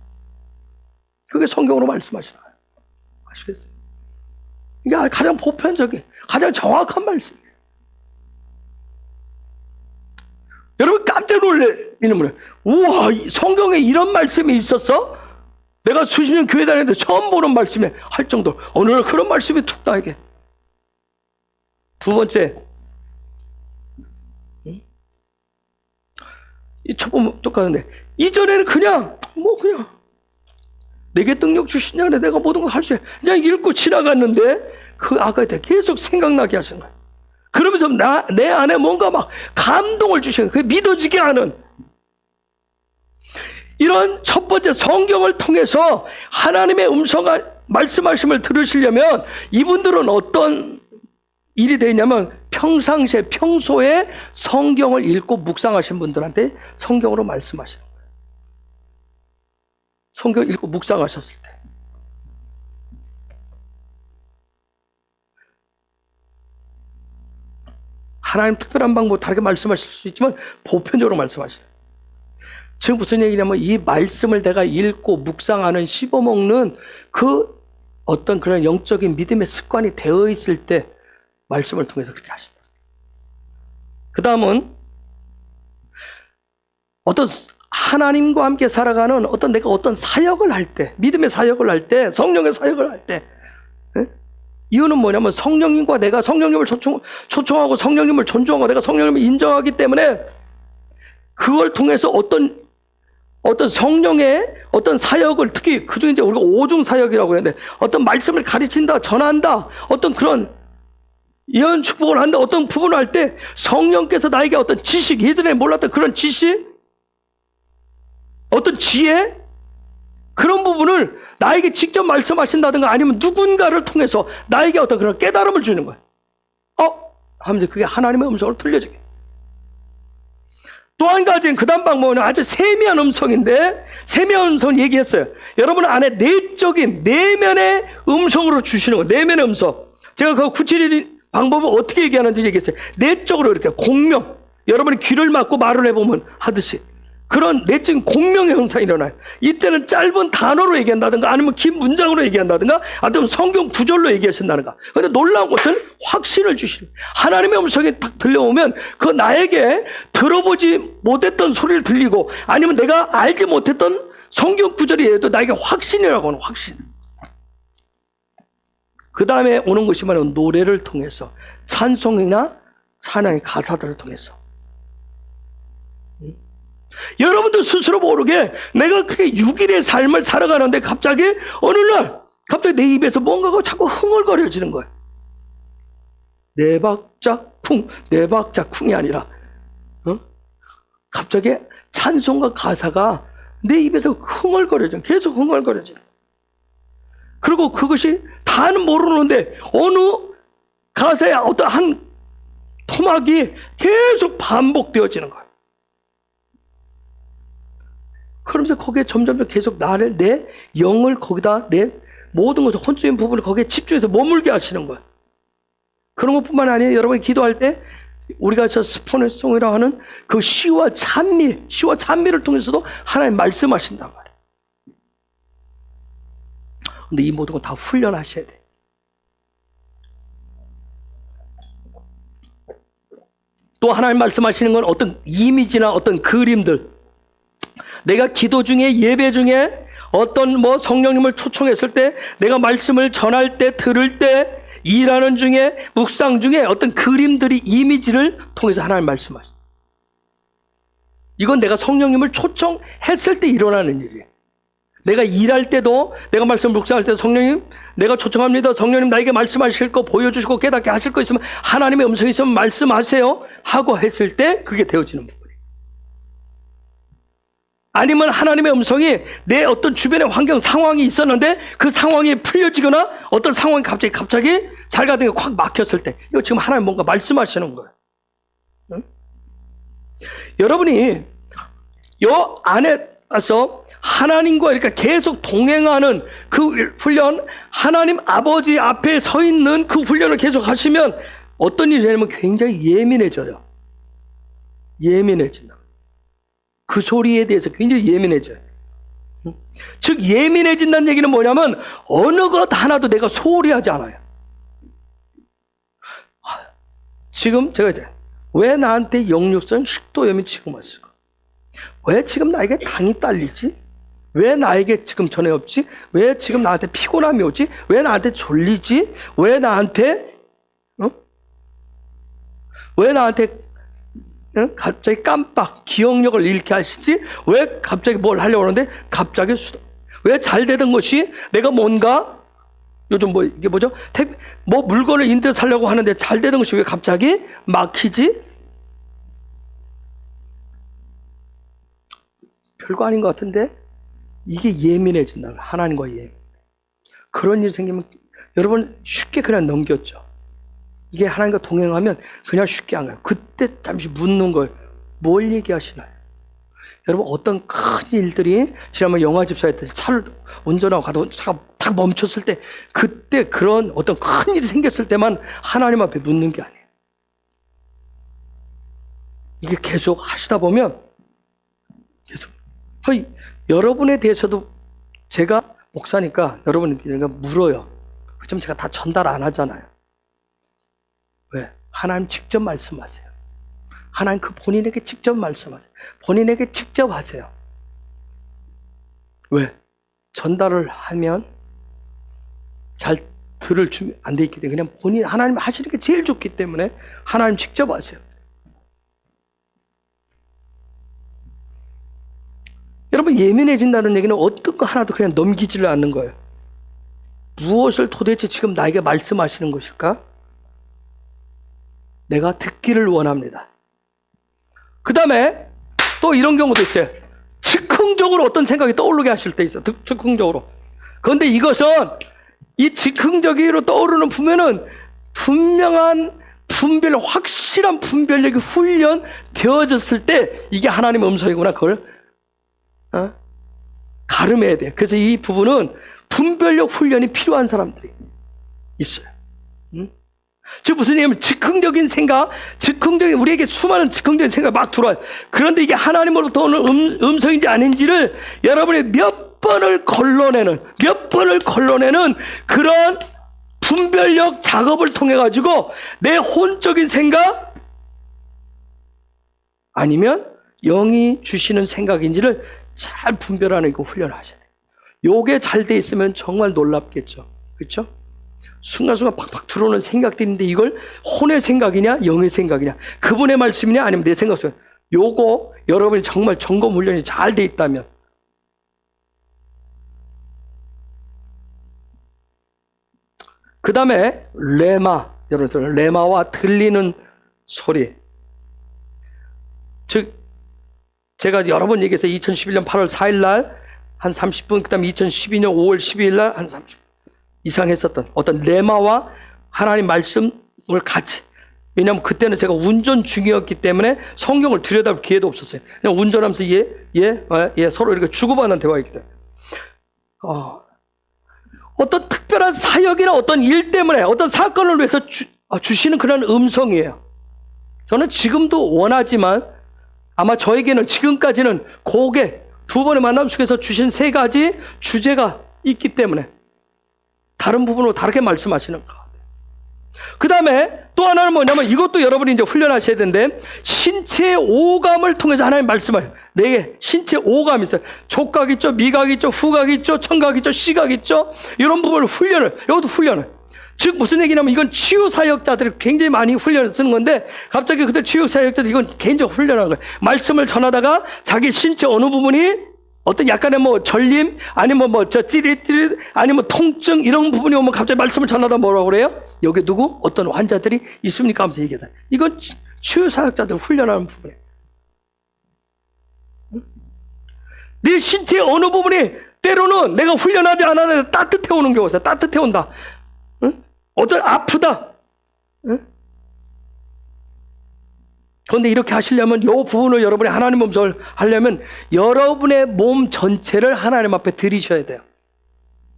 그게 성경으로 말씀하시는 거예요. 아시겠어요? 이게 가장 보편적인, 가장 정확한 말씀이에요. 여러분 깜짝 놀라는 거예요. 우와, 성경에 이런 말씀이 있었어? 내가 수십 년 교회 다녔는데 처음 보는 말씀에 할 정도로 어느 날 그런 말씀이 툭 나에게. 두 번째, 이 첫 번째 똑같은데 이전에는 그냥 내게 능력 주신 자는 내가 모든 걸 할 수 있어. 그냥 읽고 지나갔는데 그 아까에 계속 생각나게 하시는 거예요. 그러면서 내 안에 뭔가 막 감동을 주시는 거예요. 그게 믿어지게 하는. 이런 첫 번째 성경을 통해서 하나님의 음성을 말씀하심을 들으시려면 이분들은 어떤 일이 되냐면 평소에 성경을 읽고 묵상하신 분들한테 성경으로 말씀하시는 거예요. 성경 읽고 묵상하셨을 때 하나님 특별한 방법 다르게 말씀하실 수 있지만 보편적으로 말씀하시는. 지금 무슨 얘기냐면 이 말씀을 내가 읽고 묵상하는 씹어먹는 그 어떤 그런 영적인 믿음의 습관이 되어 있을 때 말씀을 통해서 그렇게 하신다. 그 다음은 어떤 하나님과 함께 살아가는 내가 어떤 사역을 할 때, 믿음의 사역을 할 때, 성령의 사역을 할 때, 이유는 뭐냐면 성령님과 내가 성령님을 초청하고 성령님을 존중하고 내가 성령님을 인정하기 때문에 그걸 통해서 어떤 성령의 어떤 사역을, 특히 그중에 이제 우리가 오중 사역이라고 하는데 어떤 말씀을 가르친다, 전한다, 어떤 그런 예언 축복을 한다, 어떤 부분을 할 때 성령께서 나에게 어떤 지식, 예전에 몰랐던 그런 지식, 어떤 지혜, 그런 부분을 나에게 직접 말씀하신다든가 아니면 누군가를 통해서 나에게 어떤 그런 깨달음을 주는 거예요. 하면서 그게 하나님의 음성으로 들려지게. 또 한 가지는 그 다음 방법은 아주 세미한 음성인데, 세미한 음성을 얘기했어요. 여러분 안에 내적인 내면의 음성으로 주시는 거예요. 내면의 음성. 제가 그 구체적인 방법을 어떻게 얘기하는지 얘기했어요. 내적으로 이렇게 공명, 여러분이 귀를 막고 말을 해보면 하듯이 그런 내적인 공명의 현상이 일어나요. 이때는 짧은 단어로 얘기한다든가 아니면 긴 문장으로 얘기한다든가 아니면 성경 구절로 얘기하신다든가. 그런데 놀라운 것은 확신을 주시는, 하나님의 음성이 딱 들려오면 그 나에게 들어보지 못했던 소리를 들리고 아니면 내가 알지 못했던 성경 구절이라도 나에게 확신이라고 하는 확신. 그 다음에 오는 것이 바로 노래를 통해서, 찬송이나 찬양의 가사들을 통해서. 여러분도 스스로 모르게 내가 그렇게 6일의 삶을 살아가는데 갑자기 어느 날 갑자기 내 입에서 뭔가가 자꾸 흥얼거려지는 거예요. 네 박자 쿵이 아니라 갑자기 찬송과 가사가 내 입에서 흥얼거려져, 계속 흥얼거려져. 그리고 그것이 다는 모르는데 어느 가사의 어떤 한 토막이 계속 반복되어지는 거예요. 그러면서 거기에 점점 계속 내 영을 거기다, 내 모든 것을 혼적인 부분을 거기에 집중해서 머물게 하시는 거예요. 그런 것뿐만 아니라 여러분이 기도할 때 우리가 저 스포네송이라고 하는 그 시와 찬미를 통해서도 하나님 말씀하신단 말이에요. 근데 이 모든 거 다 훈련하셔야 돼요. 또 하나님 말씀하시는 건 어떤 이미지나 어떤 그림들, 내가 기도 중에 예배 중에 어떤 성령님을 초청했을 때, 내가 말씀을 전할 때, 들을 때, 일하는 중에, 묵상 중에 어떤 그림들이 이미지를 통해서 하나님 말씀하시죠. 이건 내가 성령님을 초청했을 때 일어나는 일이에요. 내가 일할 때도, 내가 말씀을 묵상할 때도 성령님, 내가 초청합니다. 성령님 나에게 말씀하실 거 보여주시고 깨닫게 하실 거 있으면, 하나님의 음성이 있으면 말씀하세요 하고 했을 때 그게 되어지는 부분이에요. 아니면 하나님의 음성이 내 어떤 주변의 환경 상황이 있었는데 그 상황이 풀려지거나 어떤 상황이 갑자기 잘 가던 게 확 막혔을 때, 이거 지금 하나님 뭔가 말씀하시는 거예요. 응? 여러분이 요 안에 와서 하나님과 이렇게 계속 동행하는 그 훈련, 하나님 아버지 앞에 서 있는 그 훈련을 계속 하시면 어떤 일이 되냐면 굉장히 예민해져요. 예민해진다. 그 소리에 대해서 굉장히 예민해져요. 즉 예민해진다는 얘기는 뭐냐면 어느 것 하나도 내가 소홀히 하지 않아요. 지금 제가 이제 왜 나한테 역류성 식도염이 지금 왔을까? 왜 지금 나에게 당이 딸리지? 왜 나에게 지금 전에 없지? 왜 지금 나한테 피곤함이 오지? 왜 나한테 졸리지? 왜 나한테 갑자기 깜빡 기억력을 잃게 하시지? 왜 갑자기 뭘 하려고 하는데 갑자기 왜 잘 되던 것이 내가 뭔가 요즘 이게 뭐죠? 물건을 인터 사려고 하는데 잘 되던 것이 왜 갑자기 막히지? 별거 아닌 것 같은데 이게 예민해진다. 하나님과 예민. 그런 일이 생기면 여러분 쉽게 그냥 넘겼죠. 이게 하나님과 동행하면 그냥 쉽게 안 가요. 그때 잠시 묻는 거예요. 뭘 얘기하시나요? 여러분 어떤 큰 일들이 지난번 영화 집사할 때 차를 운전하고 가다 차가 딱 멈췄을 때 그때 그런 어떤 큰 일이 생겼을 때만 하나님 앞에 묻는 게 아니에요. 이게 계속 하시다 보면 계속 여러분에 대해서도 제가 목사니까 여러분에게 물어요. 그럼 제가 다 전달 안 하잖아요. 왜? 하나님 직접 말씀하세요. 하나님 그 본인에게 직접 말씀하세요. 본인에게 직접 하세요. 왜? 전달을 하면 잘 들을 준비 안 돼 있기 때문에 그냥 본인 하나님 하시는 게 제일 좋기 때문에 하나님 직접 하세요. 여러분 예민해진다는 얘기는 어떤 거 하나도 그냥 넘기지를 않는 거예요. 무엇을 도대체 지금 나에게 말씀하시는 것일까? 내가 듣기를 원합니다. 그 다음에 또 이런 경우도 있어요. 즉흥적으로 어떤 생각이 떠오르게 하실 때 있어요. 즉흥적으로. 그런데 이것은 이 즉흥적으로 떠오르는 부분은 분명한 확실한 분별력이 훈련되어졌을 때 이게 하나님의 음성이구나. 그걸 가름해야 돼요. 그래서 이 부분은 분별력 훈련이 필요한 사람들이 있어요. 즉 무슨 얘기냐면 즉흥적인 생각, 우리에게 수많은 즉흥적인 생각이 막 들어와요. 그런데 이게 하나님으로부터 오는 음성인지 아닌지를 여러분이 몇 번을 걸러내는 그런 분별력 작업을 통해 가지고 내 혼적인 생각 아니면 영이 주시는 생각인지를 잘 분별하는 거 훈련을 하셔야 돼요. 요게 잘 돼 있으면 정말 놀랍겠죠. 그렇죠? 순간순간 팍팍 들어오는 생각들인데 이걸 혼의 생각이냐 영의 생각이냐 그분의 말씀이냐 아니면 내 생각 속에 요거 여러분이 정말 점검 훈련이 잘 돼 있다면 그 다음에 여러분들 레마와 들리는 소리. 즉 제가 여러 번 얘기해서 2011년 8월 4일 날 한 30분 그 다음에 2012년 5월 12일 날 한 30분 이상 했었던 어떤 레마와 하나님 말씀을 같이, 왜냐하면 그때는 제가 운전 중이었기 때문에 성경을 들여다볼 기회도 없었어요. 그냥 운전하면서 서로 이렇게 주고받는 대화이기 때문에 어떤 특별한 사역이나 어떤 일 때문에 어떤 사건을 위해서 주시는 그런 음성이에요. 저는 지금도 원하지만 아마 저에게는 지금까지는 고개 두 번의 만남 속에서 주신 세 가지 주제가 있기 때문에 다른 부분으로 다르게 말씀하시는 것 같아요. 그 다음에 또 하나는 뭐냐면 이것도 여러분이 이제 훈련하셔야 되는데 신체의 오감을 통해서 하나님 말씀을 내게 신체 오감이 있어요. 촉각 있죠, 미각 있죠, 후각 있죠, 청각 있죠, 시각 있죠. 이런 부분을 이것도 훈련을. 즉 무슨 얘기냐면 이건 치유 사역자들이 굉장히 많이 훈련을 쓰는 건데 갑자기 그들 치유 사역자들 이건 개인적으로 훈련하는 거예요. 말씀을 전하다가 자기 신체 어느 부분이 어떤 약간의 뭐 전림 아니면 뭐 저 찌릿찌릿 아니면 통증 이런 부분이 오면 갑자기 말씀을 전하다 뭐라고 그래요? 여기 누구 어떤 환자들이 있습니까? 하면서 얘기하다. 이건 치유 사역자들 훈련하는 부분이에요. 네 신체의 어느 부분이 때로는 내가 훈련하지 않아도 따뜻해 오는 경우가 있어요. 따뜻해 온다. 응? 어떤 아프다. 응? 그런데 이렇게 하시려면 이 부분을 여러분이 하나님 음성을 하려면 여러분의 몸 전체를 하나님 앞에 드리셔야 돼요.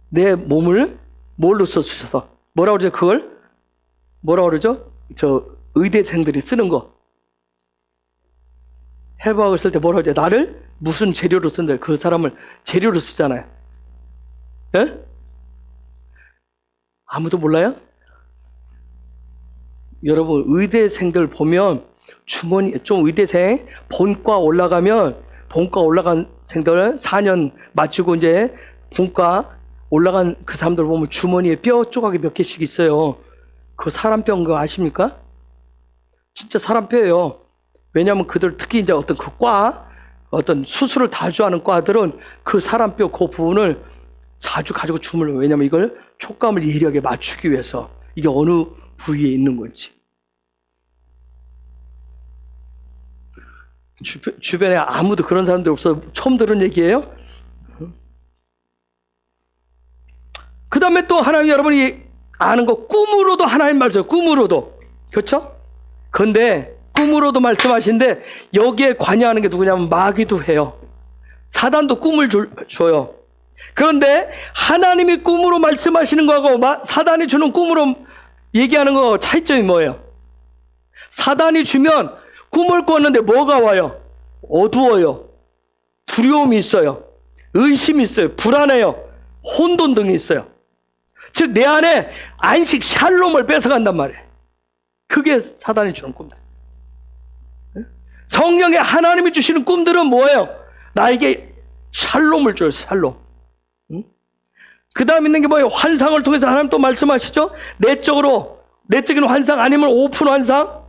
내 몸을 뭘로 써주셔서 뭐라고 그러죠? 그걸 뭐라고 그러죠? 저 의대생들이 쓰는 거 해부학을 쓸 때 뭐라고 그러죠? 나를 무슨 재료로 쓴다. 그 사람을 재료로 쓰잖아요. 예? 아무도 몰라요? 여러분 의대생들 보면 주머니 좀 의대생 본과 올라간 생들 4년 마치고 이제 본과 올라간 그 사람들 보면 주머니에 뼈 조각이 몇 개씩 있어요. 그 사람 뼈인 거 아십니까? 진짜 사람 뼈예요. 왜냐하면 그들 특히 이제 어떤 그 어떤 수술을 자주 하는 과들은 그 사람 뼈 그 부분을 자주 가지고 주물러요. 왜냐하면 이걸 촉감을 예리하게 맞추기 위해서 이게 어느 부위에 있는 건지. 주변에 아무도 그런 사람들 없어. 처음 들은 얘기예요. 그 다음에 또 하나님 여러분이 아는 거 꿈으로도 하나님 말씀 꿈으로도 그렇죠? 그런데 꿈으로도 말씀하시는데 여기에 관여하는 게 누구냐면 마귀도 해요. 사단도 꿈을 줘요. 그런데 하나님이 꿈으로 말씀하시는 거하고 사단이 주는 꿈으로 얘기하는 거 차이점이 뭐예요? 사단이 주면 꿈을 꿨는데 뭐가 와요? 어두워요. 두려움이 있어요. 의심이 있어요. 불안해요. 혼돈 등이 있어요. 즉 내 안에 안식 샬롬을 뺏어간단 말이에요. 그게 사단이 주는 꿈들. 성령의 하나님이 주시는 꿈들은 뭐예요? 나에게 샬롬을 줘요. 샬롬. 그 다음 있는 게 뭐예요? 환상을 통해서 하나님 또 말씀하시죠? 내적인 환상 아니면 오픈 환상?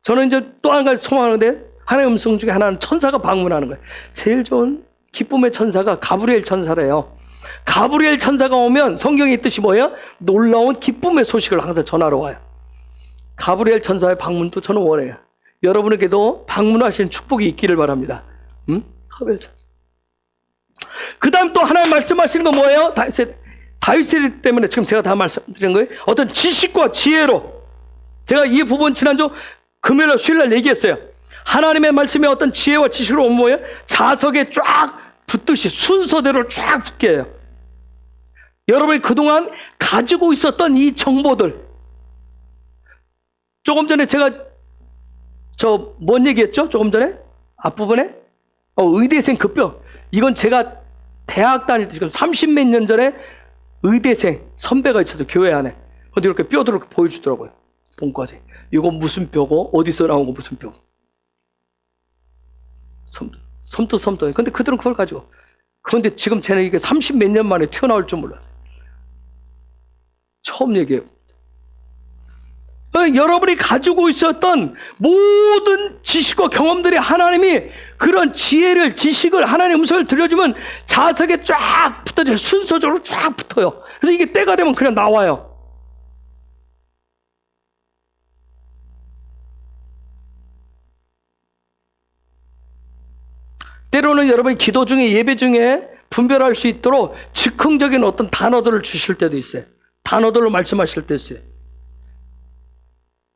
저는 이제 또 한 가지 소망하는데 하나님의 음성 중에 하나는 천사가 방문하는 거예요. 제일 좋은 기쁨의 천사가 가브리엘 천사래요. 가브리엘 천사가 오면 성경의 뜻이 뭐예요? 놀라운 기쁨의 소식을 항상 전하러 와요. 가브리엘 천사의 방문도 저는 원해요. 여러분에게도 방문하시는 축복이 있기를 바랍니다. 가브리엘 천사. 그 다음 또 하나님 말씀하시는 건 뭐예요? 다윗 때문에 지금 제가 다 말씀드린 거예요. 어떤 지식과 지혜로. 제가 이 부분 지난주 금요일 수요일날 얘기했어요. 하나님의 말씀에 어떤 지혜와 지식으로 오면 뭐예요? 자석에 쫙 붙듯이 순서대로 쫙 붙게 해요. 여러분이 그동안 가지고 있었던 이 정보들. 조금 전에 제가 뭔 얘기했죠? 조금 전에? 앞부분에? 의대생 급여. 이건 제가 대학 다닐 때 지금 30몇 년 전에 의대생 선배가 있어서 교회 안에. 근데 이렇게 뼈들을 이렇게 보여주더라고요. 본까지. 이거 무슨 뼈고 어디서 나온 거 무슨 뼈고. 섬뜩. 근데 그들은 그걸 가지고. 그런데 지금 쟤는 이게 30몇 년 만에 튀어나올 줄 몰랐어요. 처음 얘기해요. 여러분이 가지고 있었던 모든 지식과 경험들이 하나님이 그런 지식을 하나님의 음성을 들려주면 자석에 쫙 붙어져요. 순서적으로 쫙 붙어요. 그래서 이게 때가 되면 그냥 나와요. 때로는 여러분이 기도 중에 예배 중에 분별할 수 있도록 즉흥적인 어떤 단어들을 주실 때도 있어요. 단어들로 말씀하실 때 있어요.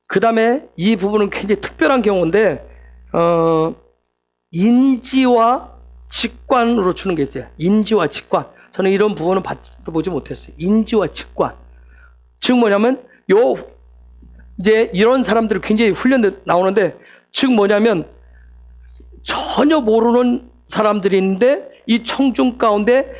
그 다음에 이 부분은 굉장히 특별한 경우인데 인지와 직관으로 주는 게 있어요. 인지와 직관. 저는 이런 부분은 보지 못했어요. 인지와 직관. 즉 뭐냐면 이제 이런 사람들이 굉장히 훈련돼 나오는데, 즉 뭐냐면 전혀 모르는 사람들이 있는데 이 청중 가운데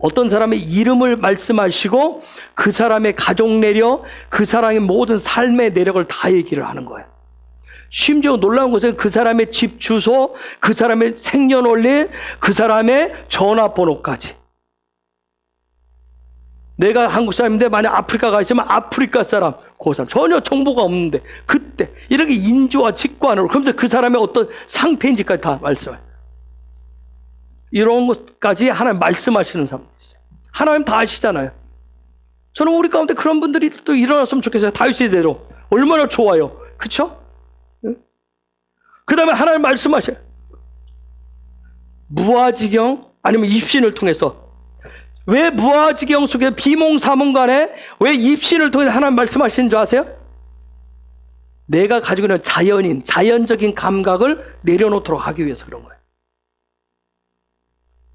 어떤 사람의 이름을 말씀하시고 그 사람의 가족 내력, 그 사람의 모든 삶의 내력을 다 얘기를 하는 거예요. 심지어 놀라운 것은 그 사람의 집 주소, 그 사람의 생년월일, 그 사람의 전화번호까지. 내가 한국 사람인데 만약 아프리카 가 있으면 아프리카 사람, 그 사람 전혀 정보가 없는데 그때 이렇게 인지와 직관으로, 그러면서 그 사람의 어떤 상태인지까지 다 말씀해요. 이런 것까지 하나님 말씀하시는 사람들이 있어요. 하나님 다 아시잖아요. 저는 우리 가운데 그런 분들이 또 일어났으면 좋겠어요. 다윗의 대로. 얼마나 좋아요. 그렇죠? 그 다음에 하나님 말씀하셔요. 무아지경 아니면 입신을 통해서. 왜 무아지경 속에 비몽사몽간에 왜 입신을 통해서 하나님 말씀하시는 줄 아세요? 내가 가지고 있는 자연적인 감각을 내려놓도록 하기 위해서 그런 거예요.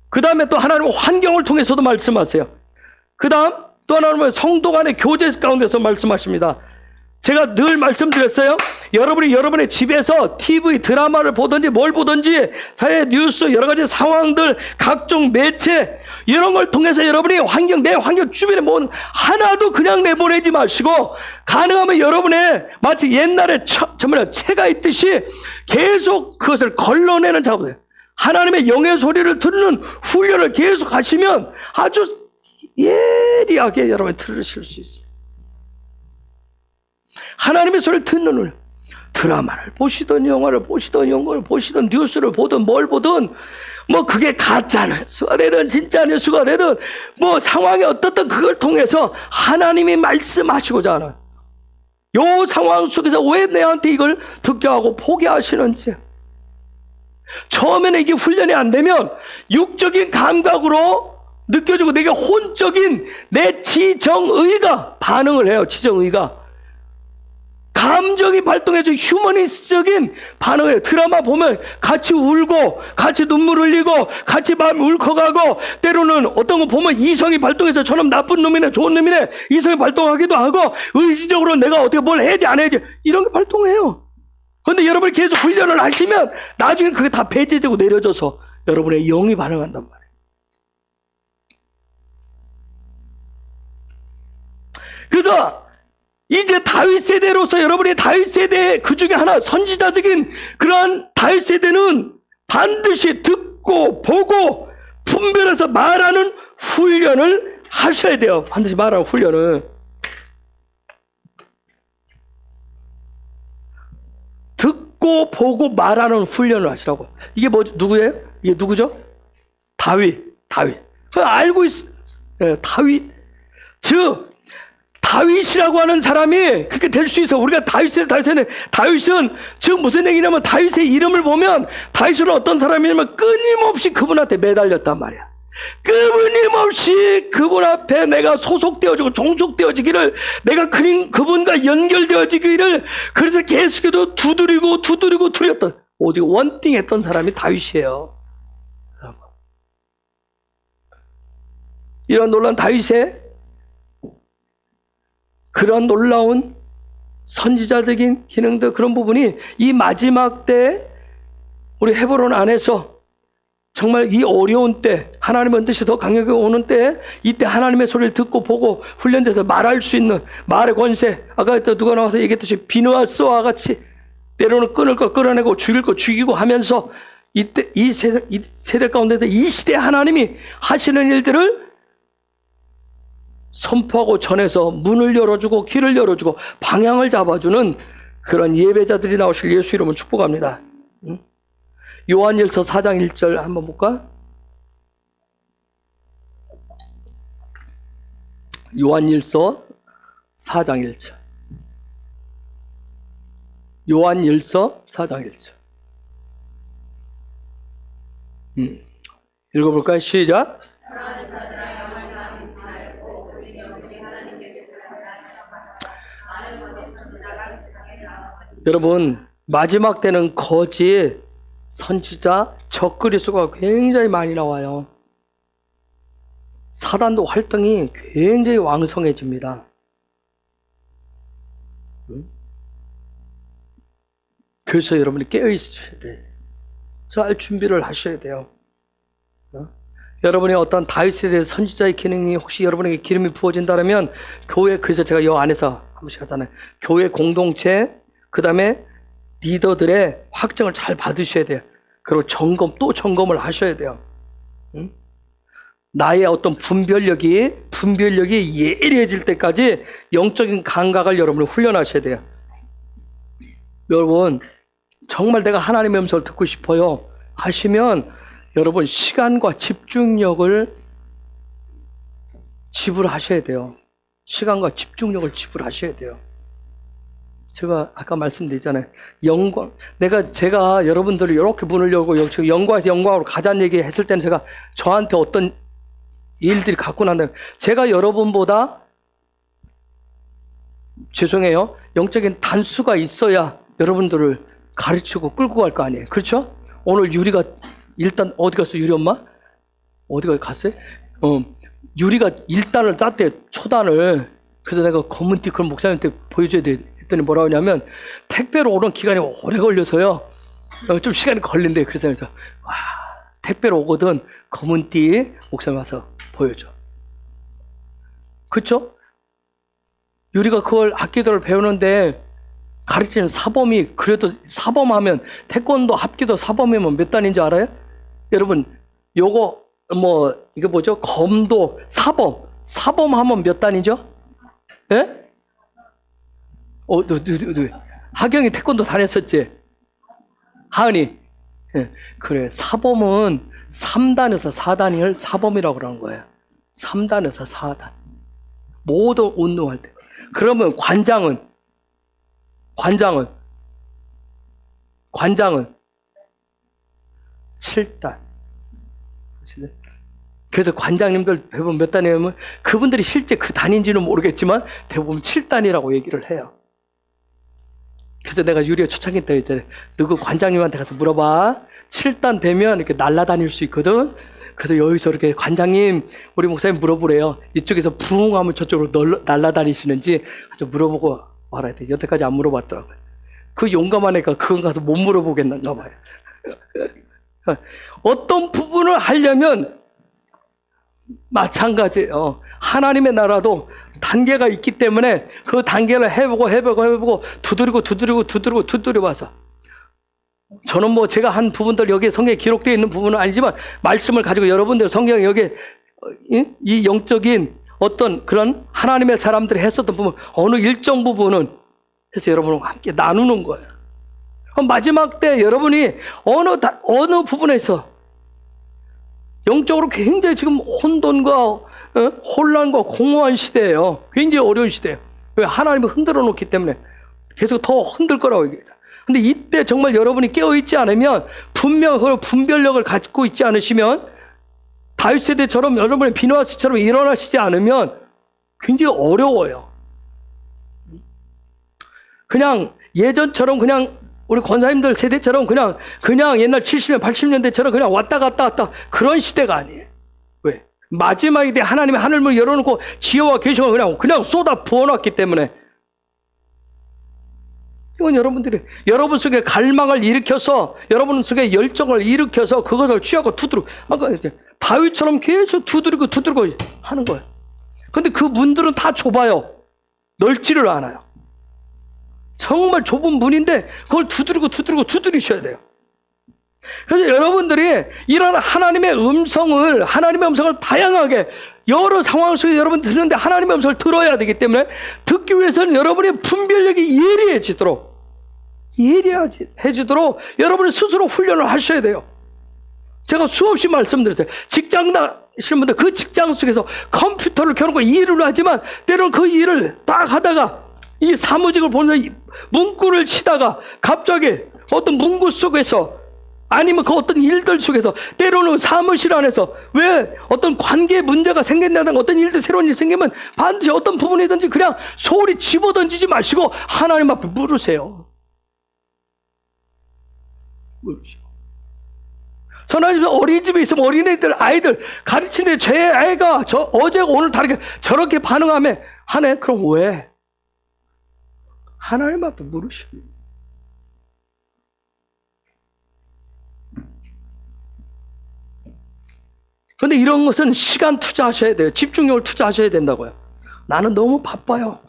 그 다음에 또 하나님은 환경을 통해서도 말씀하세요. 그 다음 또 하나님은 성도 간의 교제 가운데서 말씀하십니다. 제가 늘 말씀드렸어요. 여러분이 여러분의 집에서 TV 드라마를 보든지 뭘 보든지 사회 뉴스 여러 가지 상황들 각종 매체 이런 걸 통해서 여러분이 내 환경 주변에 뭐 하나도 그냥 내보내지 마시고 가능하면 여러분의 마치 옛날에 채가 있듯이 계속 그것을 걸러내는 작업을, 하나님의 영의 소리를 듣는 훈련을 계속 하시면 아주 예리하게 여러분이 들으실 수 있어요. 하나님의 소리를 듣는 훈련. 드라마를 보시든 영화를 보시든 연극을 보시든 뉴스를 보든 뭘 보든 뭐 그게 가짜 뉴스가 되든 진짜 뉴스가 되든 뭐 상황이 어떻든 그걸 통해서 하나님이 말씀하시고자 하는 요 상황 속에서 왜 내한테 이걸 듣게 하고 포기하시는지. 처음에는 이게 훈련이 안 되면 육적인 감각으로 느껴지고 내게 혼적인 내 지정의가 반응을 해요. 지정의가 감정이 발동해서 휴머니스트적인 반응을 해요. 드라마 보면 같이 울고 같이 눈물 흘리고 같이 마음이 울컥하고, 때로는 어떤 거 보면 이성이 발동해서 저놈 나쁜 놈이네 좋은 놈이네 이성이 발동하기도 하고, 의지적으로 내가 어떻게 뭘 해야지 안 해야지 이런 게 발동해요. 그런데 여러분이 계속 훈련을 하시면 나중에 그게 다 배제되고 내려져서 여러분의 영이 반응한단 말이에요. 그래서 이제 다윗 세대로서 여러분이 다윗 세대 그 중에 하나 선지자적인 그러한 다윗 세대는 반드시 듣고 보고 분별해서 말하는 훈련을 하셔야 돼요. 반드시 말하는 훈련을. 듣고 보고 말하는 훈련을 하시라고. 이게 누구예요? 이게 누구죠? 다윗. 그걸 알고 있어요. 네, 다윗. 즉 다윗이라고 하는 사람이 그렇게 될 수 있어. 우리가 다윗은 즉 무슨 얘기냐면 다윗의 이름을 보면 다윗은 어떤 사람이냐면 끊임없이 그분한테 매달렸단 말이야. 끊임없이 그분 앞에 내가 소속되어지고 종속되어지기를, 내가 그분과 연결되어지기를, 그래서 계속해서 두드리고 두드렸던, 어디 원띵했던 사람이 다윗이에요. 이런 놀라운 다윗의 그런 놀라운 선지자적인 기능들, 그런 부분이 이 마지막 때 우리 헤브론 안에서 정말 이 어려운 때, 하나님의 뜻이 더 강하게 오는 때, 이때 하나님의 소리를 듣고 보고 훈련돼서 말할 수 있는 말의 권세, 아까 또 누가 나와서 얘기했듯이 비누와 쏘와 같이 때로는 끊을 거 끌어내고 죽일 거 죽이고 하면서 이때 이 세대 가운데 이 시대 하나님이 하시는 일들을 선포하고 전해서 문을 열어주고 길을 열어주고 방향을 잡아주는 그런 예배자들이 나오실 예수 이름으로 축복합니다. 요한일서 4장 1절 한번 볼까? 요한일서 4장 1절. 요한일서 4장 1절. 읽어볼까요? 시작. 여러분, 마지막 때는 거짓 선지자 적그리스도가 굉장히 많이 나와요. 사단도 활동이 굉장히 왕성해집니다. 그래서 여러분이 깨어있어야 돼요. 잘 준비를 하셔야 돼요. 여러분이 어떤 다윗에 대해서 선지자의 기능이 혹시 여러분에게 기름이 부어진다면 교회, 그래서 제가 이 안에서 한 번씩 하잖아요. 교회 공동체, 그 다음에 리더들의 확정을 잘 받으셔야 돼요. 그리고 또 점검을 하셔야 돼요. 나의 어떤 분별력이 예리해질 때까지 영적인 감각을 여러분이 훈련하셔야 돼요. 여러분, 정말 내가 하나님의 음성을 듣고 싶어요 하시면 여러분 시간과 집중력을 지불하셔야 돼요. 시간과 집중력을 지불하셔야 돼요. 제가 아까 말씀드렸잖아요. 제가 여러분들을 이렇게 문을 열고 영광에서 영광으로 가자는 얘기 했을 때는 제가 저한테 어떤 일들이 갖고 난다면 제가 여러분보다 죄송해요. 영적인 단수가 있어야 여러분들을 가르치고 끌고 갈 거 아니에요. 그렇죠? 오늘 유리가 일단 어디 갔어? 유리 엄마? 어디가 갔어요? 유리가 1단을 땄대, 초단을. 그래서 내가 검은띠 그런 목사님한테 보여줘야 돼. 했더니 뭐라고 하냐면 택배로 오는 기간이 오래 걸려서요. 좀 시간이 걸린대. 그래서 와, 택배로 오거든. 검은띠 목사님 와서 보여줘. 그쵸? 유리가 그걸 합기도를 배우는데 가르치는 사범이 그래도 사범하면 태권도 합기도 사범이면 몇 단인지 알아요? 여러분 요거 이거 뭐죠? 검도 사범하면 몇 단이죠? 예? 하경이 태권도 다녔었지? 하은이. 예. 그래, 사범은 3단에서 4단을 사범이라고 그러는 거예요. 3단에서 4단. 모든 운동할 때. 그러면 관장은 7단. 그래서 관장님들 대부분 몇 단이냐면 그분들이 실제 그 단인지는 모르겠지만 대부분 7단이라고 얘기를 해요. 그래서 내가 유리가 초창기 때 이제 누구 관장님한테 가서 물어봐. 7단 되면 이렇게 날아다닐 수 있거든. 그래서 여기서 이렇게 관장님, 우리 목사님 물어보래요. 이쪽에서 부흥 하면 저쪽으로 날아다니시는지 아주 물어보고 말아야 돼. 여태까지 안 물어봤더라고요. 그 용감한 애가 그건 가서 못 물어보겠는가 봐요. 어떤 부분을 하려면 마찬가지예요. 하나님의 나라도 단계가 있기 때문에 그 단계를 해보고 두드려 봐서 저는 제가 한 부분들 여기 성경에 기록되어 있는 부분은 아니지만 말씀을 가지고 여러분들 성경 여기 이 영적인 어떤 그런 하나님의 사람들이 했었던 부분 어느 일정 부분은 해서 여러분과 함께 나누는 거예요. 마지막 때 여러분이 어느 부분에서 영적으로 굉장히 지금 혼돈과 혼란과 공허한 시대예요. 굉장히 어려운 시대예요. 왜? 하나님을 흔들어 놓기 때문에 계속 더 흔들 거라고 얘기해요. 근데 이때 정말 여러분이 깨어있지 않으면 분명 그 분별력을 갖고 있지 않으시면 다윗 세대처럼 여러분의 비누아스처럼 일어나시지 않으면 굉장히 어려워요. 그냥 예전처럼 그냥 우리 권사님들 세대처럼 그냥 옛날 70년 80년대처럼 그냥 왔다 갔다 그런 시대가 아니에요. 왜? 마지막에 대해 하나님의 하늘문을 열어놓고 지혜와 계시가 그냥 쏟아 부어놨기 때문에 이건 여러분 속에 갈망을 일으켜서 여러분 속에 열정을 일으켜서 그것을 취하고 아까 다윗처럼 계속 두드리고 하는 거예요. 근데 그 문들은 다 좁아요. 넓지를 않아요. 정말 좁은 문인데 그걸 두드리셔야 돼요. 그래서 여러분들이 이런 하나님의 음성을 다양하게 여러 상황 속에 여러분 듣는데 하나님의 음성을 들어야 되기 때문에 듣기 위해서는 여러분의 분별력이 예리해지도록 여러분이 스스로 훈련을 하셔야 돼요. 제가 수없이 말씀드렸어요. 직장 나시는 분들 그 직장 속에서 컴퓨터를 켜놓고 일을 하지만 때로는 그 일을 딱 하다가 이 사무직을 보면서 문구를 치다가 갑자기 어떤 문구 속에서 아니면 그 어떤 일들 속에서 때로는 사무실 안에서 왜 어떤 관계에 문제가 생긴다든가 어떤 일들 새로운 일이 생기면 반드시 어떤 부분이든지 그냥 소리 집어던지지 마시고 하나님 앞에 물으세요. 하나님 어린이집에 있으면 어린애들 아이들 가르치는데 제 아이가 어제 오늘 다르게 저렇게 반응하면 하네. 그럼 왜? 하나님 앞에 물으시는. 그런데 이런 것은 시간 투자하셔야 돼요. 집중력을 투자하셔야 된다고요. 나는 너무 바빠요.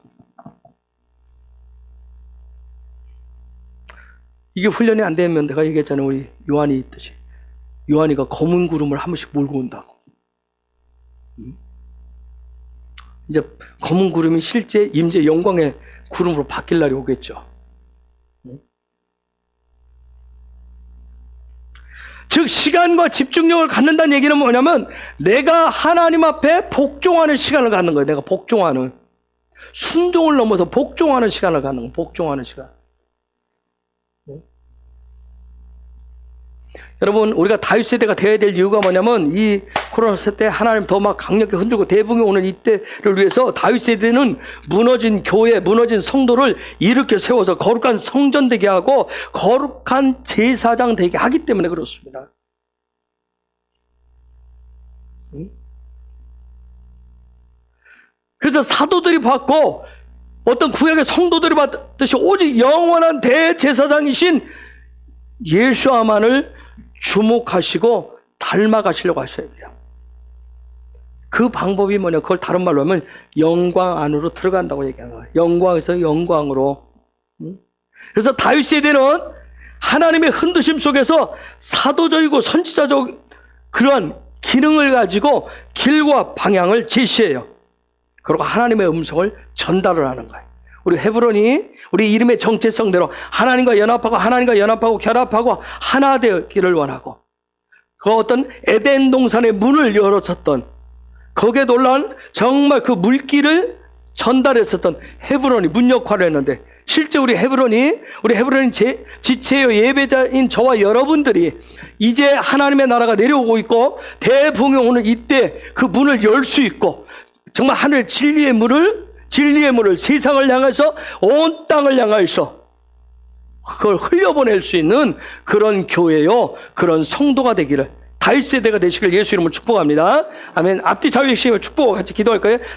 이게 훈련이 안 되면 내가 얘기했잖아요. 우리 요한이 있듯이. 요한이가 검은 구름을 한 번씩 몰고 온다고. 이제 검은 구름이 실제 임재 영광의 구름으로 바뀔 날이 오겠죠. 즉 시간과 집중력을 갖는다는 얘기는 뭐냐면 내가 하나님 앞에 복종하는 시간을 갖는 거예요. 내가 복종하는. 순종을 넘어서 복종하는 시간을 갖는 거예요. 복종하는 시간. 여러분, 우리가 다윗 세대가 되어야 될 이유가 뭐냐면 이 코로나 세대 하나님 더 막 강력히 흔들고 대붕이 오는 이때를 위해서 다윗 세대는 무너진 교회, 무너진 성도를 일으켜 세워서 거룩한 성전 되게 하고 거룩한 제사장 되게 하기 때문에 그렇습니다. 그래서 사도들이 받고 어떤 구약의 성도들이 받듯이 오직 영원한 대제사장이신 예수와만을 주목하시고 닮아가시려고 하셔야 돼요. 그 방법이 뭐냐? 그걸 다른 말로 하면 영광 안으로 들어간다고 얘기하는 거예요. 영광에서 영광으로. 그래서 다윗 세대는 하나님의 흔드심 속에서 사도적이고 선지자적 그러한 기능을 가지고 길과 방향을 제시해요. 그리고 하나님의 음성을 전달을 하는 거예요. 우리 헤브론이 우리 이름의 정체성대로 하나님과 연합하고 결합하고 하나 되기를 원하고 그 어떤 에덴 동산의 문을 열었었던 거기에 놀라운 정말 그 물길을 전달했었던 헤브론이 문 역할을 했는데 실제 우리 헤브론이 지체요 예배자인 저와 여러분들이 이제 하나님의 나라가 내려오고 있고 대붕이 오는 이때 그 문을 열 수 있고 정말 하늘 진리의 문을 세상을 향해서 온 땅을 향해서 그걸 흘려보낼 수 있는 그런 교회요, 그런 성도가 되기를 다윗 세대가 되시길 예수 이름으로 축복합니다. 아멘. 앞뒤 자유의 시간을 축복하고 같이 기도할까요?